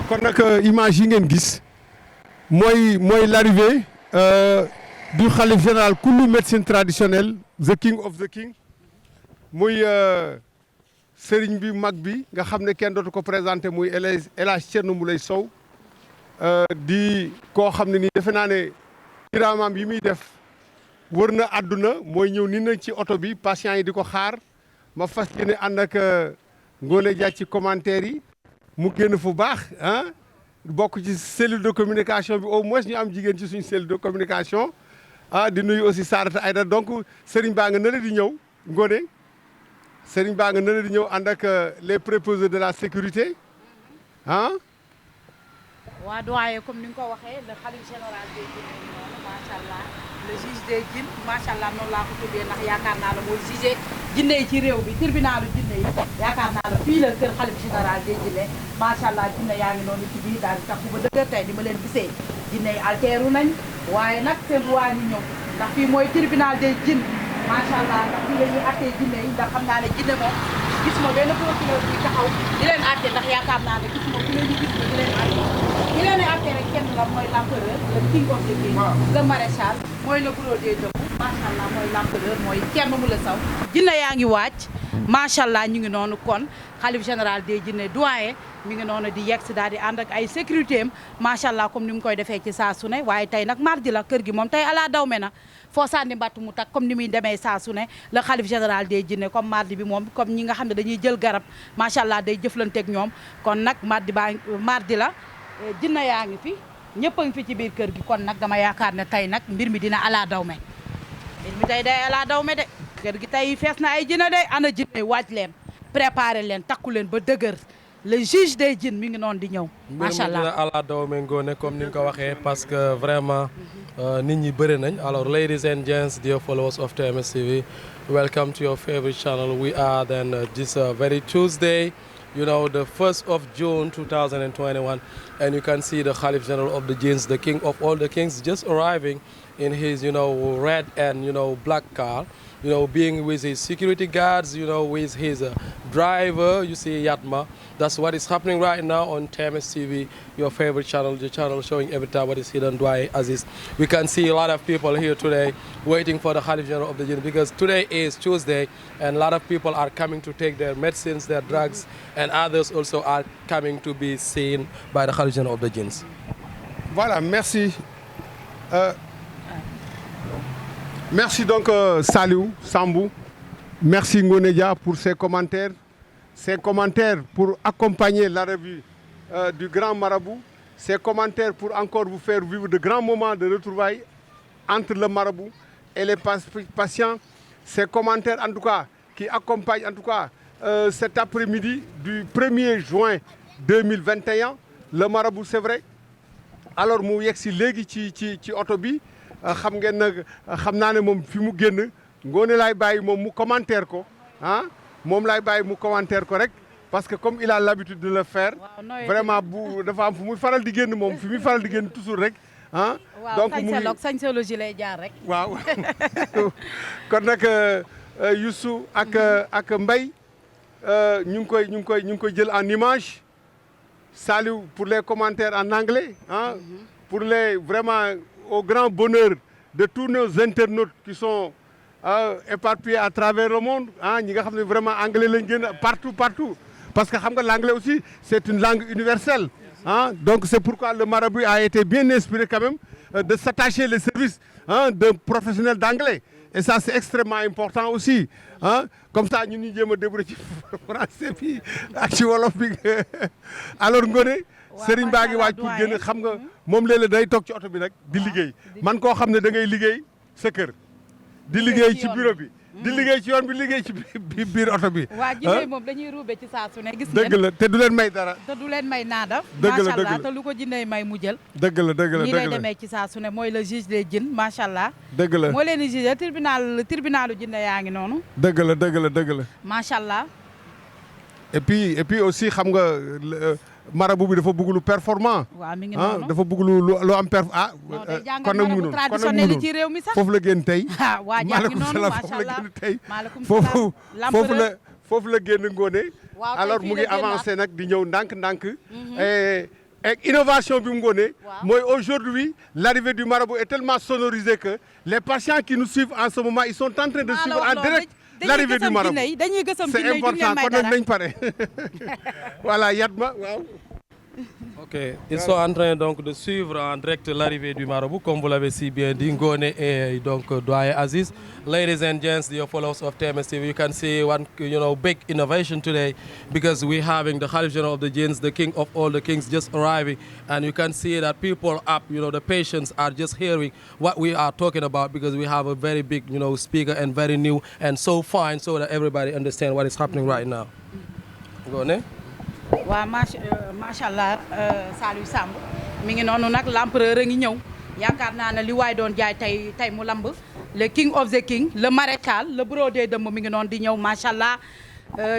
kon nag image yi ngeen gis mooy l'arrivée du khalife général kullu médecine traditionnelle the king of the king muy sëriñ bi mag bi nga xam ne kenn dootu ko présenté muy El Hadj Thierno Moulay Sow di koo xam ne nii defe naa ne kiraamam yi muy def wër na àdduna mooy ñëw ni na ci oto bi patient yi di ko xaar ma fas yéene ànd ak Ngoné Dia ci commentaire yi mu génn fu baax ah bokk ci cellule de communication bi au moins ñu am jigéen ci suñu cellule de communication ah di nuyu aussi Sarata Aïda donc Serigne baa nga nële di ñëw Ngoné Serigne baa nga nële di ñëw ànd ak les préposés de la sécurité ah. waa doyen comme ni nga ko waxee le khalife général des djinns noonu macha allah le juge des djinns macha allah noonu laa ko tuddee ndax yaakaar naa la mooy juge jinne yi ci réew bi tribunalu jinne yi yaakaar naa la fii la kër khalife général des djinns macha allah jinne yaa ngi noonu ci biir daal di tax ba dëgër tey ni ma leen gisee jinne yi alteeru nañ waaye nag seen waa ñu ñëw ndax fii mooy tribunal des djinns macha allah ndax fii la ñuy attee jinne yi ndax xam naa ne jinne moom gis ma benn procureur bi taxaw di leen atte ndax yaakaar naa ne gis ma ku leen di gis di leen atte ki leen di atte rek kenn la mooy l'empereur le king of the king le maréchal mooy le gros des debout macha allah mooy l'empereur mooy Thierno Moule Sow jinne yaa ngi wàcc macha allah ñu ngi noonu kon xalif général des jinne doyen mi ngi noonu di yegg si daal di ànd ak ay sécurité am macha allah comme ni mu koy defee ci saa su ne waaye tey nag mardi la kër gi moom tey ala daw me na foo sànni mbatt mu tak comme ni muy demee saa su ne le xalif général des jinne comme mardi bi moom comme ñi nga xam ne dañuy jël garab macha allah day jëflanteeg ñoom kon nag mardi la jinne yaa ngi fi ñëpp a ngi fi ci biir kër gi kon nag dama yaakaar ne tey nag mbir mi dina ala daw me mbir mi tey day ala daw me de kër gi tey fees na ay jinne de ana jinne waaj leen préparé leen takku leen ba dëgër le juge des djinns mi ngi noonu di ñëw macha allah mbir mi dina ala daw me Ngoné comme ni nga ko waxee parce que vraiment nit ñi bëri nañ alors ladies and gents dear followers of TMS TV welcome to your favorite channel we are then this very Tuesday you know the 1st of June 2021 and you can see the Khalif General of the Jinns the king of all the kings just arriving in his red and black car being with his security guards with his driver you see Yatma. That's what is happening right now on TMS TV, your favorite channel, the channel showing every time what is hidden Doyen Aziz. We can see a lot of people here today waiting for the Khalif General of the Jinn because today is Tuesday and a lot of people are coming to take their medicines, their drugs, and others also are coming to be seen by the Khalif General of the Jinns. Voilà, merci. Merci donc Saliou Sambou. Merci Ngoné Dia pour ces commentaires. Ces commentaires pour accompagner la revue du grand marabout, ces commentaires pour encore vous faire vivre de grands moments de retrouvailles entre le marabout et les patients, ces commentaires en tout cas qui accompagnent en tout cas cet après-midi du 1er juin 2021, le marabout c'est vrai. Alors mu yegg si léegi ci oto bi xam ngeen nag xam naa ne moom fi mu génn Ngoné laay bàyyi moom mu commentaire ko ah. moom laay bàyyi mu commentaire ko rek parce que comme il a l'habitude de le faire vraiment bu dafa am fu muy faral di génn moom fi muy faral di génn toujours rek ah donc sañsologie lay jaar rek waaw kon nag Youssou ak Mbaye ñu ngi koy jël en image Saliou pour les commentaires en anglais ah pour les vraiment au grand bonheur de tous nos internautes qui sont éparpillés à travers le monde ah ñi nga xam ne vraiment anglais lañ gën partout parce que xam nga l'anglais aussi c'est une langue universelle ah donc c'est pourquoi le marabout a été bien inspiré quand même de s'attacher les services d'un professionnel d'anglais et ça c'est extrêmement important aussi ah comme ça ñun ñu jéem a débrouiller ci français bi ak ci wolof bi alors Ngoné Serigne baa ngi waaj pour génn xam nga moom léeg-léeg day toog ci oto bi nag di liggéey man koo xam ne da ngay liggéey sa kër di liggéey ci bureau bi di liggéey ci yoon bi liggéey ci biir oto bi. waa jinne moom dañuy ruube ci saa su ne gis ngeen dëgg la te du leen may dara. te du leen may naada. dëgg la macha allah te lu ko jinne may mu jël. dëgg la nii lay demee ci saa su ne mooy le juge des djinns macha allah. dëgg la moo leen di juge tribunalu jinne yaa ngi noonu. dëgg la. macha allah. et puis aussi xam nga marabout bi dafa bëgg lu performant. waaw mi ngi noonu dafa bëgg lu am kon nag mu ngi noonu traditionnel ci réew mi sax foofu la génn tey. waa jaa ngi noonu macha allah maaleykum foofu la génn Ngoné. alors mu ngi avancé nag di ñëw ndànk-ndànk. et innovation bi mu ngoone Waaw. mooy aujourd'hui l'arrivée du marabout est tellement sonorisée que les patients qui nous suivent en ce moment ils sont en train de suivre en direct l'arrivée du marabout. dañuy gësam C'est important kon nag nañ pare voilà Yatma waaw. Ok, ils sont en train donc de suivre en direct l'arrivée du marabout, comme vous l'avez si bien dit, Ngone et donc Doyen Aziz. Ladies and gents, dear followers of TMS TV, you can see one big innovation today because we're having the Khalif General of the Jinns, the king of all the kings, just arriving, and you can see that people up, the patients are just hearing what we are talking about because we have a very big, speaker and very new and so fine so that everybody understand what is happening right now. Ngone. waaw macha allah Saliou Samb mi ngi noonu nag l'empereur a ngi ñëw yaakaar naa ne li waay doon jaay tey mu lamb le king of the king le maréchal le brodé dëmm mi ngi noonu di ñëw macha allah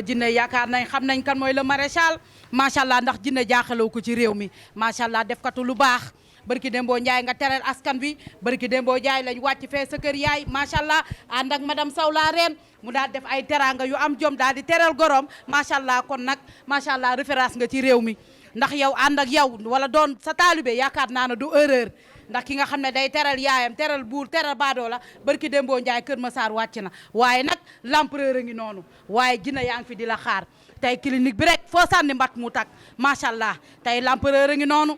jinne yaakaar nañ xam nañ kan mooy le maréchal macha allah ndax jinne jaaxalewu ko ci réew mi macha allah def katu lu baax barki Dembo Ndiaye nga teral askan wi barki Dembo Ndiaye lañ wàcc fee sa kër yaay macha allah ànd ak madame Sow la reine mu daal def ay teranga yu am jom daal di teral gorom macha allah kon nag macha allah référence nga ci réew mi ndax yow ànd ak yow wala doon sa taalibe yaakaar naa ne du erreur ndax ki nga xam ne day teral yaayam teral buur teral baadoo la barki Dembo Ndiaye Kër Massar wàcc na waaye nag l'empereur a ngi noonu waaye jinne yaa ngi fi di la xaar tey clinique bi rek foo sànni mbat mu tak macha allah tey l'empereur a ngi noonu.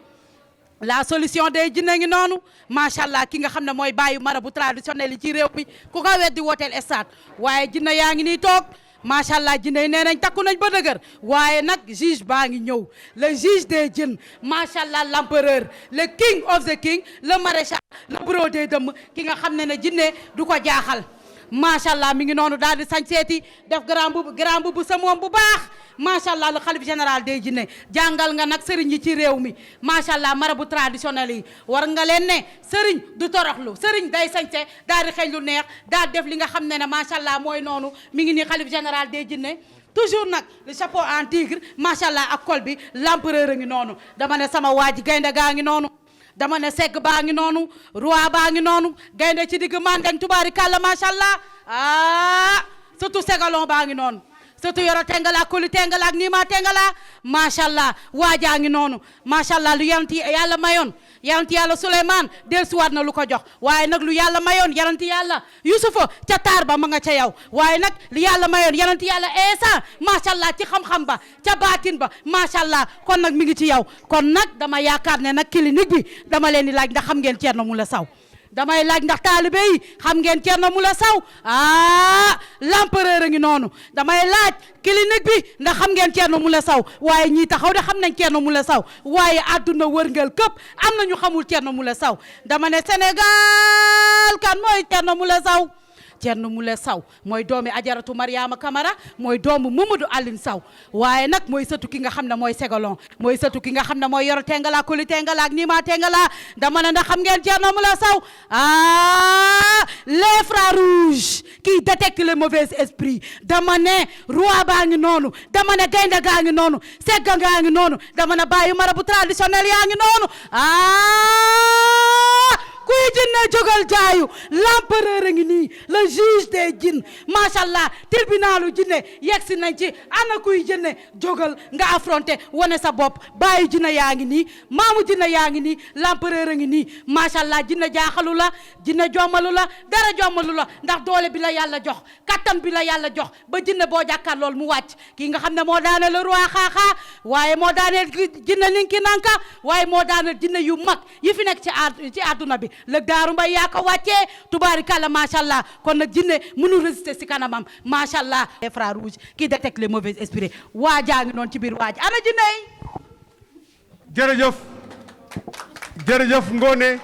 la solution des jinne ngi noonu macha allah ki nga xam ne mooy bàyyi marabout traditionnel yi ci réew mi ku ko weddi wooteel stade waaye jinne yaa ngi nii toog macha allah jinne yi nee nañ takku nañ ba dëgër waaye nag juge baa ngi ñëw le juge des jeunes macha allah l'empereur le king of the king le maréchal le brodé dëmm ki nga xam ne jinne du ko jaaxal macha allah mi ngi noonu daal di sañ seeti def grand bu sa moom bu baax macha allah le xalif général des jinne jàngal nga nag sëriñ yi ci réew mi macha allah marabout traditionnel yi war nga leen ne sëriñ du toroxlu sëriñ day sañse daal di xeeñ lu neex daal def li nga xam ne macha allah mooy noonu mi ngi nii xalif général des jinne toujours nag le chapeau en tigre macha allah ak col bi l'empereur a ngi noonu dama ne sama waa ji gaynde gaa ngi noonu dama ne segg baa ngi noonu roi baa ngi noonu gaynde ci digg mandeng tubaari kàlla macha allah surtout segalon baa ngi noonu surtout yoro tengala koli tengala ak niima tengala macha allah waajaa ngi noonu macha allah lu yanti yàlla mayoon yaranti yàlla Souleymane dellusiwaat na lu ko jox waaye nag lu yàlla mayoon yaranti yàlla Yusufa ca taar ba ma nga ca yow waaye nag lu yàlla mayoon yaranti yàlla Eesa macha allah ci xam-xam ba ca baatin ba macha allah kon nag mi ngi ci yow kon nag dama yaakaar ne nag clinique bi dama leen di laaj ndax xam ngeen Thierno Moule Sow damay laaj ndax taalibe yi xam ngeen Thierno Moule Sow l'empereur a ngi noonu damay laaj clinique bi ndax xam ngeen Thierno Moule Sow waaye ñii taxaw de xam nañ Thierno Moule Sow waaye àdduna wërngal këpp am na ñu xamul Thierno Moule Sow dama ne Sénégal kan mooy Thierno Moule Sow Thierno Moule Sow mooy doomi Ajaratu Mariama Camara mooy doomu Mamadou Aline Sow waaye nag mooy sëtu ki nga xam ne mooy Ségalon mooy sëtu ki nga xam ne mooy Yoro Tengala Koli Tengala ak Nima Tengala dama ne ndax xam ngeen Thierno Moule Sow les frères rouges qui détectent les mauvais esprits dama ne roi baa ngi noonu dama ne gaynde gaa ngi noonu segga gaa ngi noonu dama ne bàyyi marabout traditionnel yaa ngi noonu kuy jinne jógal jaayu l'empereur a ngi nii le juge des jinne macha allah tribunalu jinne yegsi nañ ci ana kuy jinne jógal nga affronté wane sa bopp bàyyi jinne yaa ngi nii maamu jinne yaa ngi nii l'empereur a ngi nii macha allah jinne jaaxalu la jinne jommalu la dara jommalu la ndax doole bi la yàlla jox kattan bi la yàlla jox ba jinne boo jàkkaar lool mu wàcc kii nga xam ne moo daane le roi xaaxaa waaye moo daane jinne ninki nanka waaye moo daane jinne yu mag yi fi nekk ci àdduna bi lëg daaru mbay yaa ko wàccee tubaarikàlla macha allah kon nag jinne mënul résister si kanamam macha allah les frères rouges qui détectent les mauvais esprits waajaa ngi noonu ci biir waaj ana jinne yi jërëjëf jërëjëf Ngone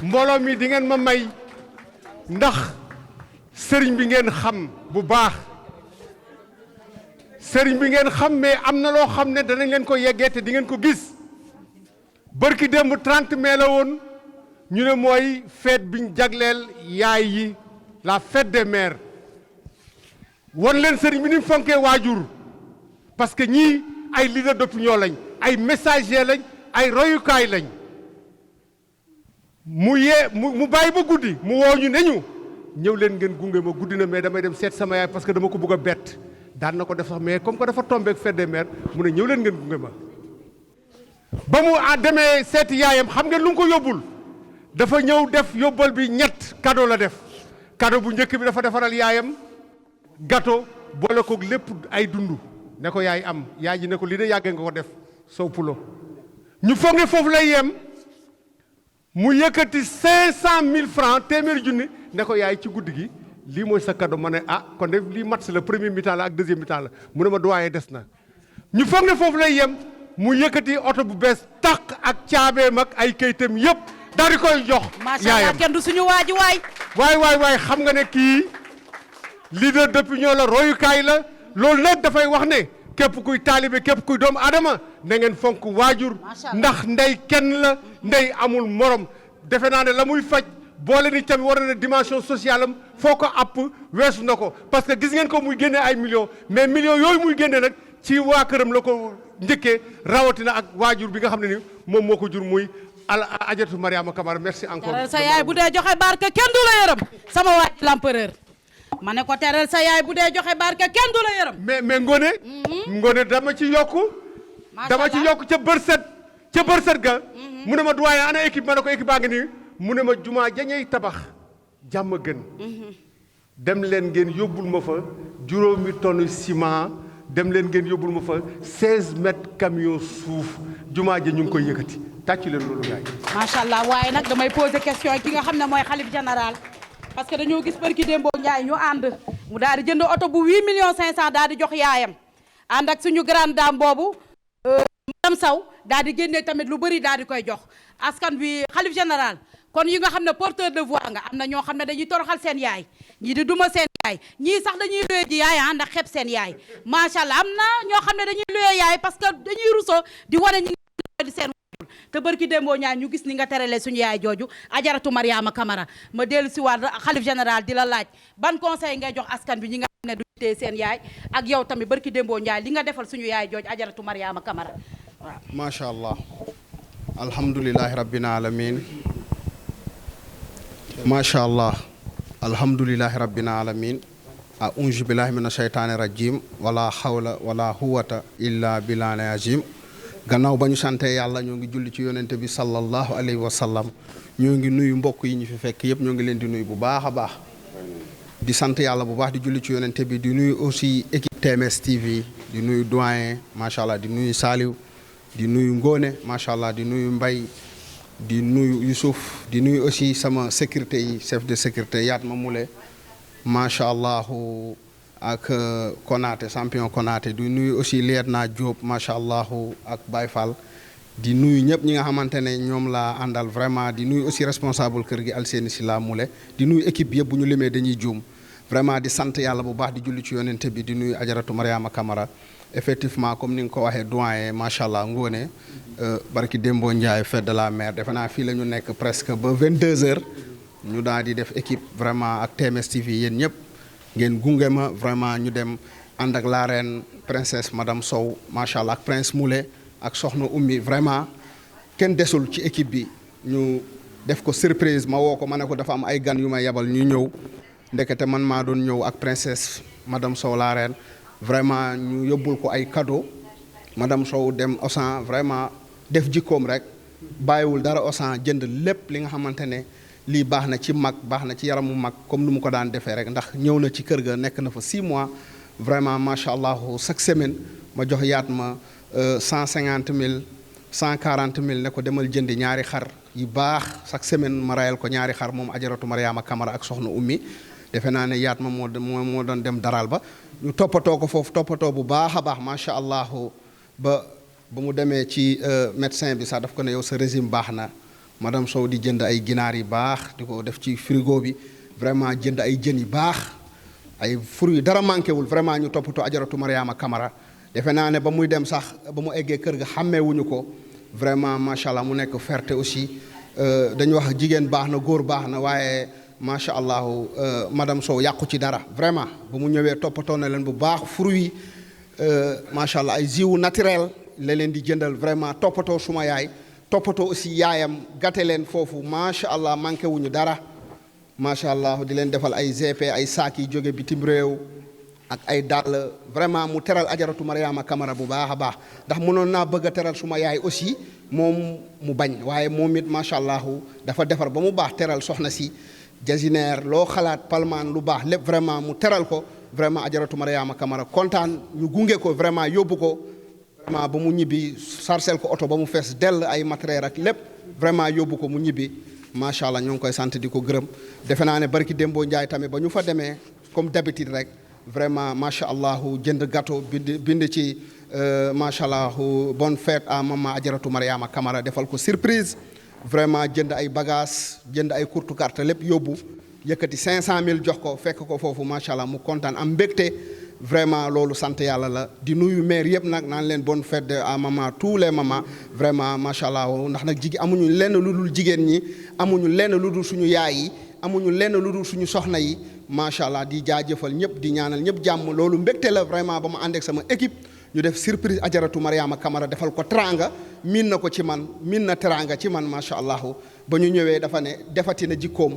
mbooloo mi di ngeen ma may ndax sëriñ bi ngeen xam bu baax sëriñ bi ngeen xam mais am na loo xam ne danañ leen ko yeggee te di ngeen ko gis bërki démb 30 mai la woon ñu ne mooy fête biñ jagleel yaay yi la fête des mères won leen sëriñ bi ni mu fonkee waajur parce que ñii ay leader d'opinion lañ ay messager lañ ay royukaay lañ mu bàyyi ba guddi mu woo ñu ne ñu ñëw leen ngeen gunge ma guddi na mais damay dem seet sama yaay parce que dama ko bëgg a bett daan na ko def sax mais comme que dafa tombé ak fête des mères mu ne ñëw leen ngeen gunge ma. ba mu demee seeti yaayam xam ngeen lu mu ko yóbbul dafa ñëw def yóbbal bi ñett cadeau la def cadeau bu njëkk bi dafa defaral yaayam gâteau boole ko lépp ay dund ne ko yaay am yaay ji ne ko li de yàggee nga ko def sow pulo ñu foog ne foofu lay yem mu yëkkati 500 000 francs téeméeri junni ne ko yaay ci guddi gi lii mooy sa cadeau ma ne kon de lii match la premier mi-temps la ak deuxième mi-temps la mu ne ma doyen des na ñu foog ne foofu lay yem mu yëkkati oto bu bees tàq ak caabeem ak ay kayitam yëpp daal di koy jox macha allah kenn du suñu waaji waay xam nga ne kii leader d'opinion la royukaay la loolu nag dafay wax ne képp kuy taalibe képp kuy doomu adama na ngeen fonk waajur ndax ndey kenn la ndey amul morom defe naa ne la muy faj boole ni tamit war na dimension sociale am foo ko àpp weesu na ko parce que gis ngeen ko muy génne ay millions mais millions yooyu muy génne nag ci waa këram la ko njëkkee rawatina ak waajur bi nga xam ne ni moom moo ko jur muy Adjaratou Mariama Camara merci encore. teral sa yaay bu dee joxe barke kenn du la yërëm sama waaj l'empereur ma ne ko teral sa yaay bu dee joxe barke kenn du la yërëm. mais Ngone dama ci yokku. dama ci yokku ca bërset ga. mu ne ma doyen ana équipe ma ne ko équipe baa ngi nii mu ne ma jumaa jañey tabax jàmm gën. dem leen ngeen yóbbul ma fa juróomi tonne ciment dem leen ngeen yóbbul ma fa 16 mètres camion suuf jumaa ja ñu ngi koy yëkkati tàccu leen loolu gaay. macha allah waaye nag damay poser question ki nga xam ne mooy xalif général parce que dañoo gis barki Dembo Ndiaye ñu ànd mu daal di jënd oto bu 8 millions 500 daal di jox yaayam ànd ak suñu grande dame boobu madame Sow daal di génnee tamit lu bëri daal di koy jox askan bi xalif général. kon yi nga xam ne porteur de voix nga am na ñoo xam ne dañuy toroxal seen yaay ñii di duma seen yaay ñii sax dañuy luye ji yaay ndax xeeb seen yaay macha allah am na ñoo xam ne dañuy luye yaay parce que dañuy ruso di wane ñi di seen waajur te barki Dembo ñaar ñu gis ni nga terale suñu yaay jooju Adjaratou Mariama Camara ma dellu si waat xalif général di la laaj ban conseil ngay jox askan bi ñi nga xam ne du tee seen yaay ak yow tamit barki Dembo Ndiaye li nga defal suñu yaay jooju Adjaratou Mariama Camara waaw. macha allah alhamdulilahi rabbil alamin macha allah alhamdulilahi rabbil alamin a'uuzu billahi mina shaytaani rajim wala hawla wala huwata illa billahi azim gannaaw ba ñu sante yàlla ñoo ngi julli ci yonente bi sallallahu alayhi wa sallam ñoo ngi nuyu mbokk yi ñu fi fekk yëpp ñoo ngi leen di nuyu bu baax a baax di sant yàlla bu baax di julli ci yonente bi di nuyu aussi équipe TMS TV di nuyu doyen macha allah di nuyu Saliou di nuyu Ngone macha allah di nuyu Mbaye di nuyu Youssouf di nuyu aussi sama sécurité yi chef de sécurité yaat ma mule macha allah ak Konaté champion Konaté di nuyu aussi lieutenant Diop macha allah ak Baye Fall di nuyu ñëpp ñi nga xamante ne ñoom laa àndal vraiment di nuyu aussi responsable kër gi Alseni Sila mule di nuyu équipe yëpp bu ñu limee dañuy juum vraiment di sant yàlla bu baax di julli ci yonente bi di nuyu Adjaratou Mariama Camara effectivement comme ni nga ko waxee doyen macha allah Ngone barki Dembo Ndiaye fête de la mer defe naa fii la ñu nekk presque ba 22h ñu daal di def équipe vraiment ak TMS TV yéen ñëpp ngeen gunge ma vraiment ñu dem ànd ak la reine princesse madame Sow macha allah ak prince Moulé ak soxna Ummi vraiment kenn desul ci équipe bi ñu def ko surprise ma woo ko ma ne ko dafa am ay gan yu may yebal ñu ñëw ndekete man maa doon ñëw ak princesse madame Sow la reine vraiment ñu yóbbul ko ay cadeau madame Sow dem Auchan vraiment def jikkoom rek bàyyiwul dara Auchan jënd lépp li nga xamante ne lii baax na ci mag baax na ci yaramu mag comme nu mu ko daan defee rek ndax ñëw na ci kër ga nekk na fa 6 mois vraiment macha allah chaque semaine ma jox yaat ma 150 000 140 000 ne ko demal jëndi ñaari xar yu baax chaque semaine ma rayal ko ñaari xar moom Adjaratou Mariama Camara ak soxna Ummi defe naa ne yaat ma moo doon dem daral ba ñu toppatoo ko foofu toppatoo bu baax a baax macha allah ba mu demee ci médecin bi sax daf ko ne yow sa régime baax na madame Sow di jënd ay ginaar yu baax di ko def ci frigo bi vraiment jënd ay jën yu baax ay fruits yu dara manqué wul vraiment ñu toppatoo Adjaratou Mariama Camara defe naa ne ba muy dem sax ba mu eggee kër ga xàmmeewuñu ko vraiment macha allah mu nekk fierté aussi dañu wax jigéen baax na góor baax na waaye macha allah madame Sow yàqu ci dara vraiment ba mu ñëwee toppatoo na leen bu baax fruits macha allah ay jiwu naturel la leen di jëndal vraiment toppatoo suma yaay toppatoo aussi yaayam gàtte leen foofu macha allah manqué wuñu dara macha allah di leen defal ay GP ay saak yi jóge bitim réew ak ay dàll vraiment mu teral ajaratu Mariama Kamara bu baax a baax ndax mënoon naa bëgg a teral suma yaay aussi moom mu bañ waaye moom it macha allah dafa defar ba mu baax teral soxna si jasineer loo xalaat palmaan lu baax lépp vraiment mu teral ko vraiment ajaratu Mariama Kamara kontaan ñu gunge ko vraiment yóbbu ko vraiment ba mu ñibbi sarcel ko oto ba mu fees dell ay matériel ak lépp vraiment yóbbu ko mu ñibbi macha allah ñoo ngi koy sant di ko gërëm defe naa ne barki Dembo Ndiaye tamit ba ñu fa demee comme d'habitude rek vraiment macha allah jënd gâteau bind ci macha allah bonne fête à maman ajaratu Mariama Kamara defal ko surprise vraiment jënd ay bagages jënd ay courte carte lépp yóbbu yëkkati 500000 jox ko fekk ko foofu macha allah mu kontaan am mbégte vraiment loolu sant yàlla la di nuyu maire yëpp nag naan leen bonne fête à maman tous les mamans vraiment macha allah ndax nag amuñu lenn lu dul jigéen ñi amuñu lenn lu dul suñu yaay yi amuñu lenn lu dul suñu soxna yi macha allah di jaajëfal ñëpp di ñaanal ñëpp jàmm loolu mbégte la vraiment ba ma ànd ak sama équipe ñu def surprise ajaratu Mariama Kamara defal ko teranga miin na ko ci man miin na teranga ci man macha allah ba ñu ñëwee dafa ne defati na jikkoom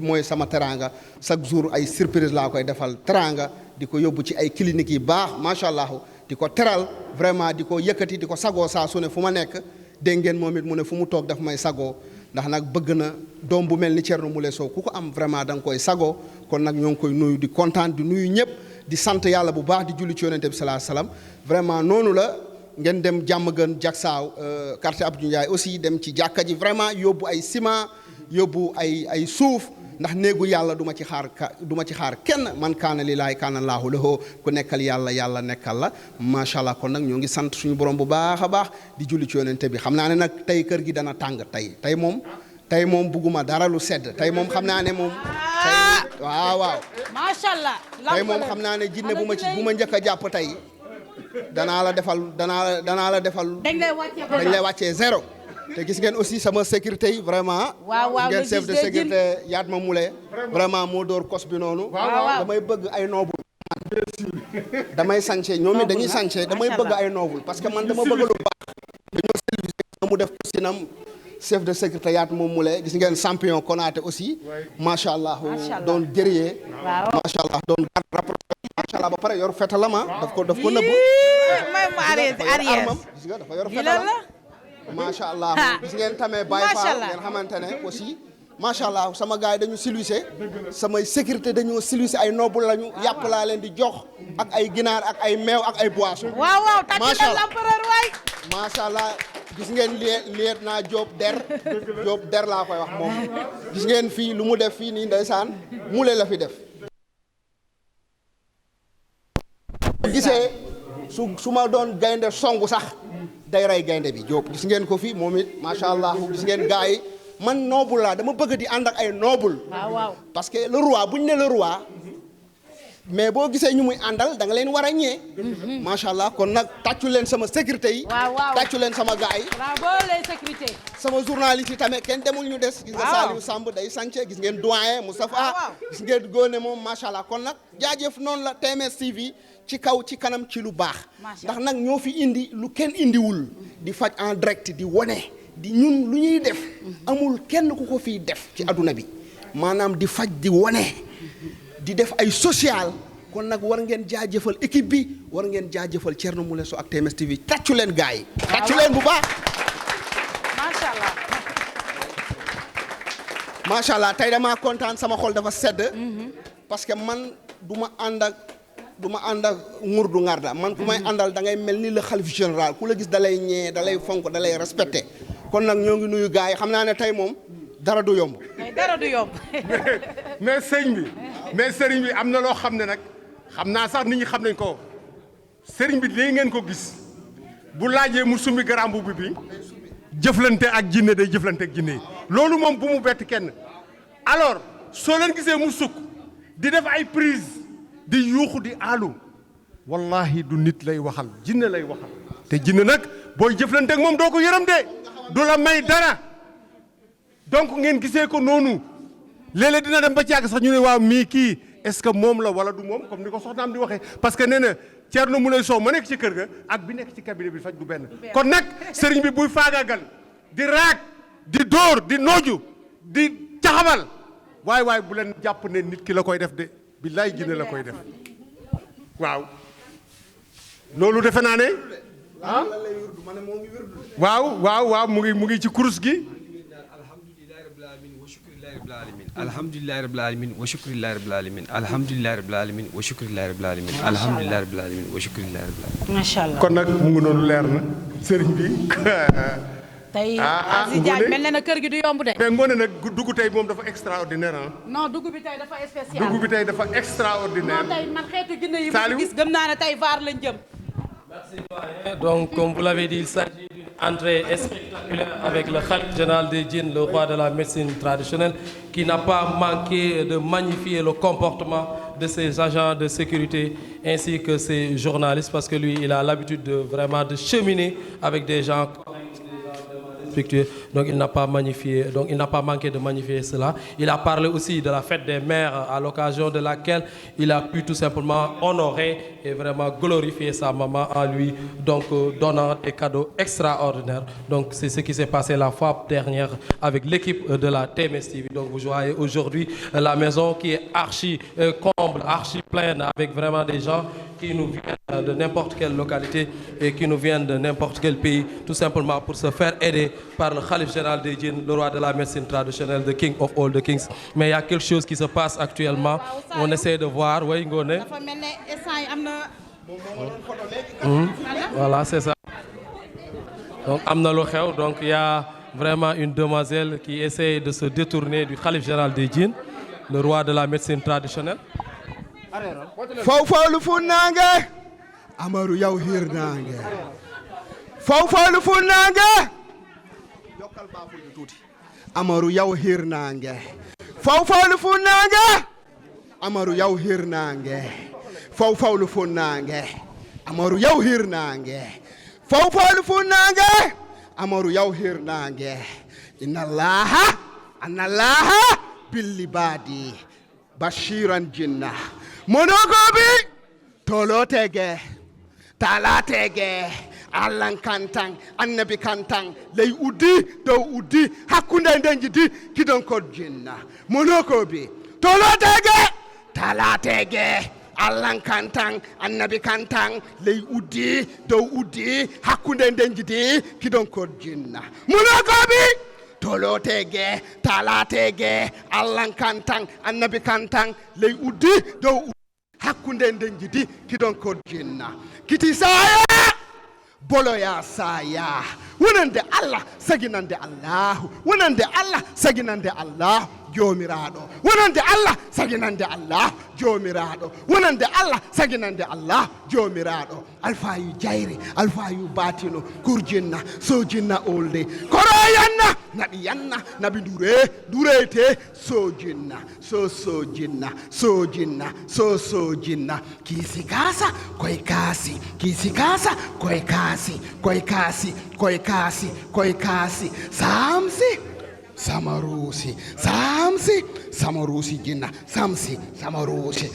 mooy sama teranga chaque jour ay surprise laa koy defal teranga di ko yóbbu ci ay cliniques yi baax macha allah di ko teral vraiment di ko yëkkati di ko sagoo saa su ne fu ma nekk dégg ngeen moom it mu ne fu mu toog daf may sagoo ndax nag bëgg na doom bu mel ni Thierno Moule Sow ku ko am vraiment da nga koy sagoo kon nag ñoo ngi koy nuyu di kontaan di nuyu ñëpp di sant yàlla bu baax di julli ci yonente bi salaa salaam vraiment noonu la ngeen dem jàmm gën jagsaaw quartier Abdou Ndiaye aussi dem ci jàkka ji vraiment yóbbu ay ciment yóbbu ay suuf ndax néegu yàlla du ma ci xaar kenn man kaana lillaahi kaana laahu lahu ku nekkal yàlla yàlla nekkal la macha allah kon nag ñoo ngi sant suñu borom bu baax a baax di julli ci yonente bi xam naa ne nag tey kër gi dana tàng tey moom bugguma dara lu sedd tey moom xam naa ne moom waaw macha allah tey moom xam naa ne jinne bu ma njëkk a jàpp tey danaa la defal dañ lay wàccee zéro te gis ngeen aussi sama sécurité yi vraiment waaw ngeen chef de sécurité Yatma Moulé vraiment moo dóor kos bi noonu damay bëgg ay noble damay sañse ñoom it dañuy sañse damay bëgg ay noble parce que man dama bëgg lu baax dañoo service mu def sinam chef de sécurité Yatma Moulé gis ngeen champion Konaté aussi macha allah doon guerrier macha allah doon garde rapproché macha allah ba pare yor fetalama daf ko nëbb gis nga dafa yor fetalam macha allah gis ngeen tamee Baye Fall ngeen xamante ne aussi macha allah sama gars yi dañu silwise samay sécurité dañoo silwise ay noble lañu yàpp laa leen di jox ak ay ginaar ak ay meew ak ay boisson waaw tàcc na l'empereur waay macha allah gis ngeen liet naa Diop der laa koy wax moom gis ngeen fii lu mu def fii nii ndeysaan Moulé la fi def gisee su ma doon gaynde songu sax day rey gaynde bi Diop gis ngeen ko fii moom it macha allah gis ngeen gars yi man noble laa dama bëgg di ànd ak ay noble parce que le roi bu ñu ne le roi mais boo gisee ñu muy àndal da nga leen war a ñee macha allah kon nag tàccu leen sama sécurité yi tàccu leen sama gars yi bravo les sécurité sama journaliste yi tamit kenn demul ñu des gis nga Saliou Samb day sànce gis ngeen doyen Moustapha gis ngeen góone moom macha allah kon nag jaajëf noonu la TMS TV ci kaw ci kanam ci lu baax ndax nag ñoo fi indi lu kenn indiwul di faj en direct di wone di ñun lu ñuy def amul kenn ku ko fiy def ci adduna bi maanaam di faj di wone di def ay social kon nag war ngeen jaajëfal équipe bi war ngeen jaajëfal Thierno Moule Sow ak TMS TV tàccu leen gars yi tàccu leen bu baax macha allah macha allah tey damaa kontaan sama xol dafa sedd parce que man du ma ànd ak ngurdu ngarda man ku may àndal da ngay mel ni le xalif général ku la gis da lay ñee da lay fonk da lay respecté kon nag ñoo ngi nuyu gars yi xam naa ne tey moom dara du yomb mais sëriñ bi am na loo xam ne nag xam naa sax nit ñi xam nañ ko sëriñ bi léegi ngeen ko gis bu laajee mu summi garam bu bi jëflante ak jinne day jëflante ak jinne loolu moom bu mu bett kenn alors soo leen gisee mu sukk di def ay prise di yuuxu di aalu wallahi du nit lay waxal jinne lay waxal te jinne nag booy jëflante ak moom doo ko yërëm de du la may dara donc ngeen gisee ko noonu léeg-léeg dina dem ba ci àgg sax ñu ne waaw mii kii est-ce que moom la wala du moom comme ni ko soxnaam di waxee parce que nee na Thierno Moule Sow ma nekk ci kër ga ak bi nekk ci cabinet bi faj du benn kon nag sëriñ bi buy faagaagal di raag di dóor di nooju di caxabal waay bu leen jàpp ne nit ki la koy def de billaay jinne la koy def waaw loolu defe naa ne ah waaw mu ngi ci kurus gi. alhamdulillahi rabbil alamin wa shukrillahi rabbil alamin alhamdulillahi rabbil alamin wa shukrillahi rabbil alamin alhamdulillahi rabbil alamin wa shukrillahi rabbil alamin. macha allah kon nag mu ngi noonu leer na sëriñ bi. tey Aziz Diagne mel na kër gi du yomb de. mais ngoone nag dugg tey moom dafa extraordinaire ah. non dugg bi tey dafa spécial. dugg bi tey dafa extraordinaire. non tey man xeetu jinne yi ma gis gëm naa ne tey vaar lañ jëm. Donc, comme vous l'avez dit, il s'agit d'une entrée spectaculaire avec le khalife général des djinns, le roi de la médecine traditionnelle, qui n'a pas manqué de magnifier le comportement de ses agents de sécurité ainsi que ses journalistes, parce que lui, il a l'habitude de cheminer avec des gens respectueux. Donc il n'a pas manqué de magnifier cela. Il a parlé aussi de la fête des mères à l'occasion de laquelle il a pu tout simplement honorer et vraiment glorifier sa maman en lui, donc donnant des cadeaux extraordinaires. Donc c'est ce qui s'est passé la fois dernière avec l'équipe de la TMS TV. Donc vous voyez aujourd'hui la maison qui est archi comble, archi pleine, avec vraiment des gens qui nous viennent de n'importe quelle localité et qui nous viennent de n'importe quel pays, tout simplement pour se faire aider par le khalife général des djinns, le roi de la médecine traditionnelle, the king of all the kings. Mais il y a quelque chose qui se passe actuellement. On essaie de voir. Oui, Ngone. Voilà, c'est ça. Donc, donc il y a vraiment une demoiselle qui essaie de se détourner du khalife général des djinns, le roi de la médecine traditionnelle. Fawfawlu funnaange Amaru yow hirnaange fawfawlu funnaange yokkal baaful bi tuuti Amaru yow hirnaange fawfawlu funnaange Amaru yow hirnaange fawfawlu funnaange Amaru yow hirnaange fawfawlu funnaange Amaru yow hirnaange inna allaha billi baadi bashiran jinna monogobi tolotege talatege allan kantang annabi kantang ley uddi dow uddi hakkunde ndenjidi kidon kod jinna monogobi tolotege talatege allan kantang annabi kantang ley uddi dow uddi hakkunde ndenjidi kidon kod jinna monogobi tolotege talatege allan kantang annabi kantang ley uddi dow hakkunde nden jidi kidon ko jinna kiti saya boloya saya wonande Allah saginande Allah wonande Allah saginande Allah jomiraɗo wonande Allah saginande Allah jomiraɗo wonande Allah saginande Allah jomiraɗo alfayu jayri alfayu batino kurjinna sojinna olde koroyanna nabi yanna nabi durete sojinna sojinna kisi kasa koy kasi kisi kasa koy kasi samsi samarusi jinna samsi samarusi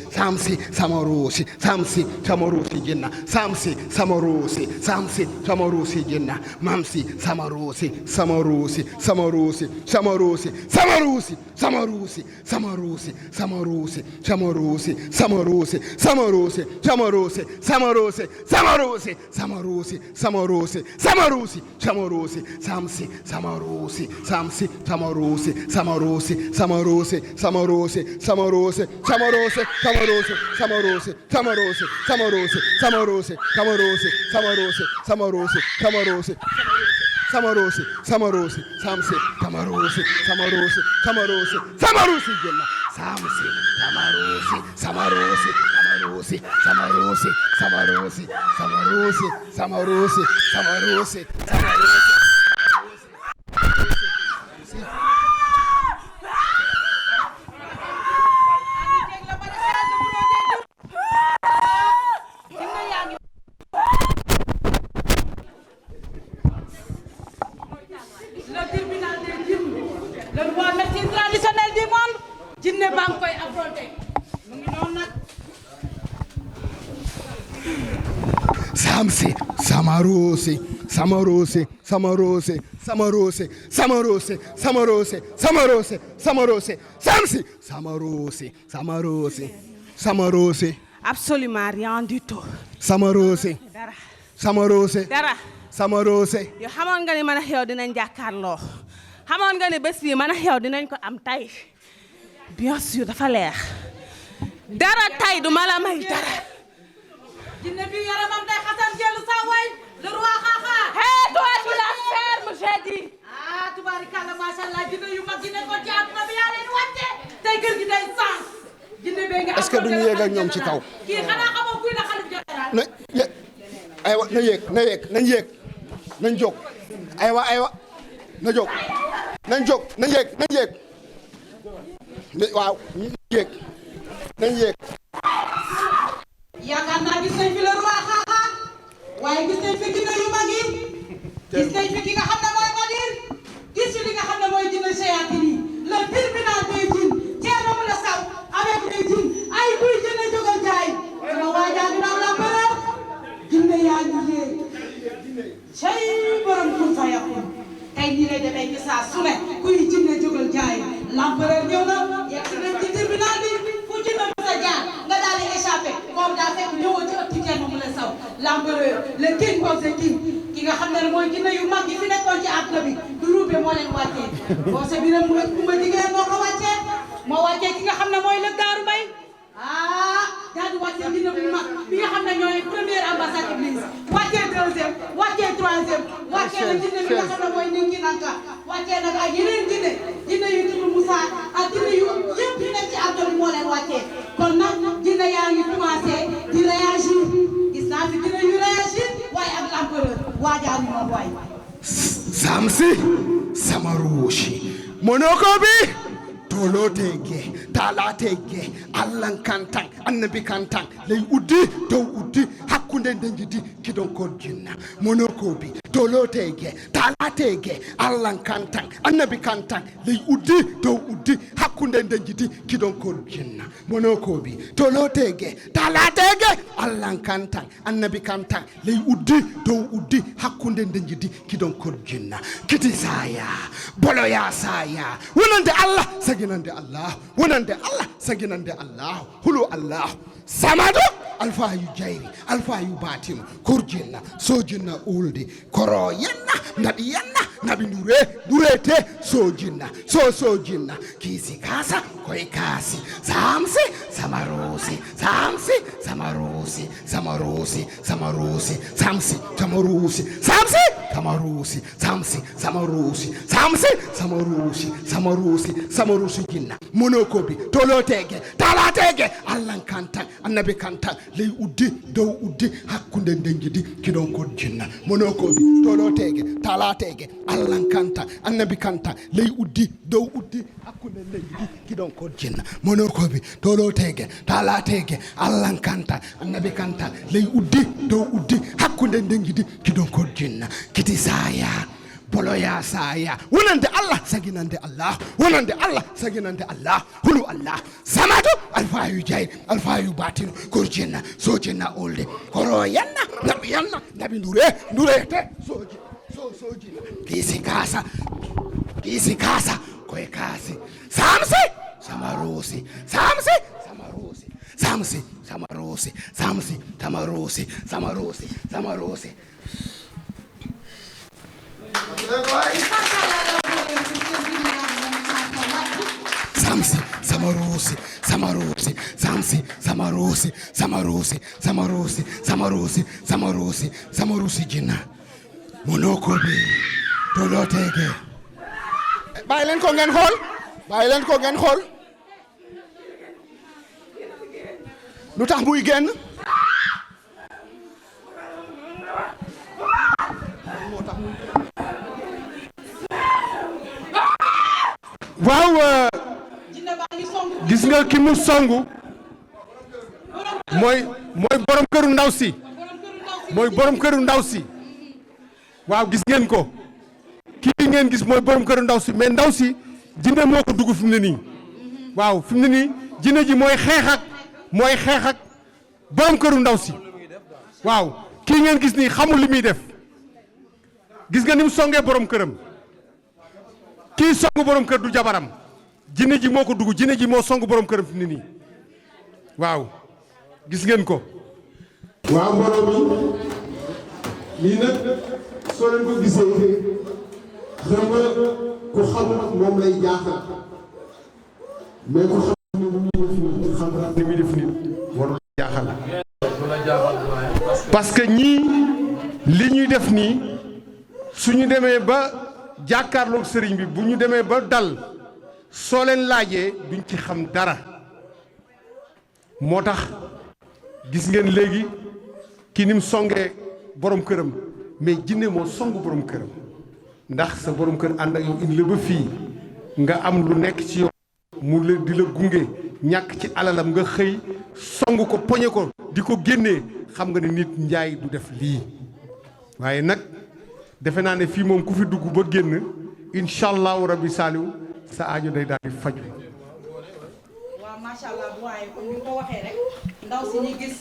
jinna samsi samarusi jinna mamsi samarusi absolument rien du tout. sama roose dara sama roose dara. sama roose yow xamoon nga ni man ak yow dinañ jàkkaarloo xamoon nga ni bés bii man ak yow dinañ ko am tay bien sûr dafa leer dara tay du ma la may dara. jinne bi yaramam day xasan jëlu sa way le roi xaaxaa. Hé toi tu la fermes j'ai dit. ah tubaarikàlla macha allah jinne yu mag yi nekkoon ci àdduna bi yaa leen wàcce tey kër gi day sànq. jinne bee nga est-ce que duñu yéeg ak ñoom ci kaw. kii xanaa xamoo kuy la xalif général. na yéeg aywa na yéeg na yéeg nañ yéeg nañ jóg aywa na jóg nañ jóg nañ yéeg nañ yéeg waaw nañ yéeg nañ yéeg. yaakaar naa gis nañ fi le roi xaaxaa waaye gis nañ fi jinne yu mag yi gis nañ fi ki nga xam ne mooy Qadir gis fi li nga xam ne mooy jinne séyatin yi le tribunal des djinns Thierno Moule Sow avec les djinns ay kuy jinne jógal jaay sama waajaa bi naaw la bëral jinne yaa ngi yéeg cay borom kun fa yakun tey nii lay demee ci saa su ne kuy jinne jógal jaay l'empereur ñëw na yegg nañ ci tribunal bi fu jinne mu sa jaar nga daal di échappé moom daa fekk ñëwoo ci ëpp Thierno Moule Sow l'empereur le king of the king ki nga xam ne mooy jinne yu mag yi fi nekkoon ci àdduna bi du ruube moo leen wàccee boo sa biram mu ma jigéen moo ko wàccee moo wàccee ki nga xam ne mooy lëg daaru mbay daal di wàccee jinne bu mag bi nga xam ne ñooy première ambassade Iblis wàccee deuxième wàccee troisième wàccee la jinne bi nga xam ne mooy Ninki Nanka wàccee nag ak yeneen jinne yu tudd Moussa ak jinne yu yëpp yu nekk ci àdduna bi moo leen wàccee kon nag jinne yaa ngi commencé di réagir gis naa fi jinne yu réagir waaye ak l'empereur waajaa ni moom waay samsi sama ruushi monoko bi tolotege talatege allan kantan annabi kantan ley uddi dow uddi hakkunde nden jidi kidon kol jinna monoko bi tolotege talatege allan kantan annabi kantan ley uddi dow uddi hakkunde nden jidi kidon kol jinna monoko bi tolotege talatege allan kantan annabi kantan ley uddi dow uddi hakkunde nden jidi kidon kol jinna kiti saya boloya saya wonande Allah saginande Allah wonande Allah saginande Allah hulu Allah samado alfayu jayri alfayu batinu kurjinna sojinna uldi koro yenna nabi yenna nabi durete sojinna sojinna kisi kasa koy kasi samsi samarosi samsi samarosi samarosi samarosi samsi samarosi samsi samarosi samsi samarosi samsi samarosi samarosi samarosi jinna monokobi tolotege talatege allan kantan annabi kantan ley uddi dow uddi hakkunde nden jidi kidon ko jinna monokobi tolotege talatege allan kantan annabi kantan ley uddi dow uddi hakkunde nden jidi kidon ko jinna monokobi tolotege talatege allan kantan annabi kantan ley uddi dow uddi hakkunde nden jidi kidon ko jinna kiti saya boloya saya wonande Allah saginande Allah wonande Allah saginande Allah hulu Allah samado alfayu jay alfayu batinu kurjinna sojinna olde koro yanna nabi durete sojinna kisi kasa koy kasi samsi samarosi samsi samarosi samsi samarosi samsi samarosi samarosi samarosi samsi samarosi samarosi samsi samarosi samarosi samarosi samarosi samarosi samarosi jinna monoko bi tolotege bàyyi leen ko ngeen xool bàyyi leen ko ngeen xool lu tax muy génn waaw gis nga ki mu songu mooy borom këru ndaw si mooy borom këru ndaw si waaw gis ngeen ko kii ngeen gis mooy borom këru ndaw si mais ndaw si jinne moo ko dugg fi mu ne nii waaw fi mu ne nii jinne ji mooy xeex ak borom këru ndaw si waaw kii ngeen gis nii xamul li muy def gis nga ni mu songee borom këram kii songu borom kër du jabaram jinne ji moo ko dugg jinne ji moo songu borom këram fi mu ne nii waaw gis ngeen ko. waaw mbooloo mi lii nag soo leen ko gisee xam nga ku xam moom lay jaaxal mais ku xam ne bu ñuy def nit xam nga ni muy def nit warul jaaxal. parce que ñii li ñuy def nii suñu demee ba jàkkaarloog sëriñ bi bu ñu demee ba dal soo leen laajee duñ ci xam dara moo tax gis ngeen léegi ki ni mu songee borom këram mais jinne moo song borom këram ndax sa borom kër ànd ak yow indi la ba fii nga am lu nekk ci yow mu la di la gunge ñàkk ci alalam nga xëy song ko poñe ko di ko génnee xam nga ne nit njaay du def lii waaye nag defe naa ne fii moom ku fi dugg ba génn incha allahu rabbi Saliou sa aajo day daal di faju. waaw macha allah bu waaye comme ni nga ko waxee rek ndaw si ñu gis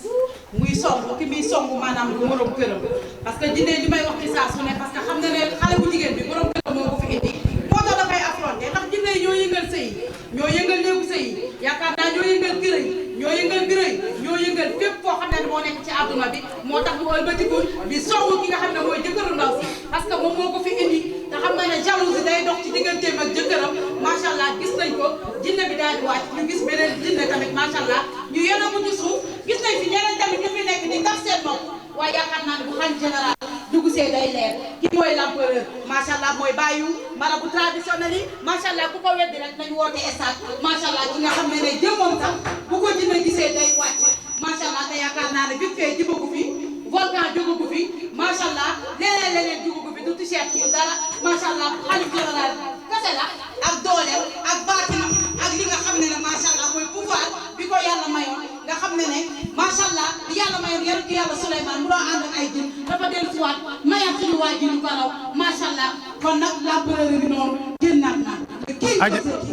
muy song ki muy song maanaam du borom këram parce que jinne li may wax ci saa su ne parce que xam na ne xale bu jigéen bi borom këram moo ko fi indi moo tax dafay affronté ndax jinne yi ñoo yëngal sëy ñoo yëngal néegu sëy yaakaar naa ñoo yëngal gërëy ñoo yëngal gërëy ñoo yëngal fépp foo xam ne moo nekk ci àdduna bi moo tax mu ëlbatiku di song ki nga xam ne mooy jëkkëru ndaw si parce que moom moo ko fi indi te xam nga ne jalousie day dox ci digganteem ak jëkkëram macha allah gis nañ ko jinne bi daal di wàcc ñu gis beneen jinne tamit macha allah ñu yéen a ko ci suuf gis nañ fi ñeneen tamit ñu fi nekk di taf seen nopp waaye yaakaar naa ne bu xañ général dugg see day leer ki mooy l'empereur macha allah mooy bàyyu marabu traditionnel yi macha allah ku ko weddi rek nañu woote stade macha allah ki nga xam ne jëmmoom sax bu ko jinne gisee day wàcc macha allah te yaakaar naa ne bi fee jibagu fi volcan jógagu fi macha allah leneen jógagu fi du t-shirt du dara macha allah xalif général kese la ak dooleem ak baatinam ak li nga xam ne macha allah mooy pouvoir bi ko yàlla mayoon nga xam ne macha allah di yàlla mayoon yàlla yàlla Souleymane mu doon ànd ak ay jën dafa dellusiwaat mayaat suñu waa ji ñu ko raw macha allah kon nag l'empereur bi noonu génnaat na.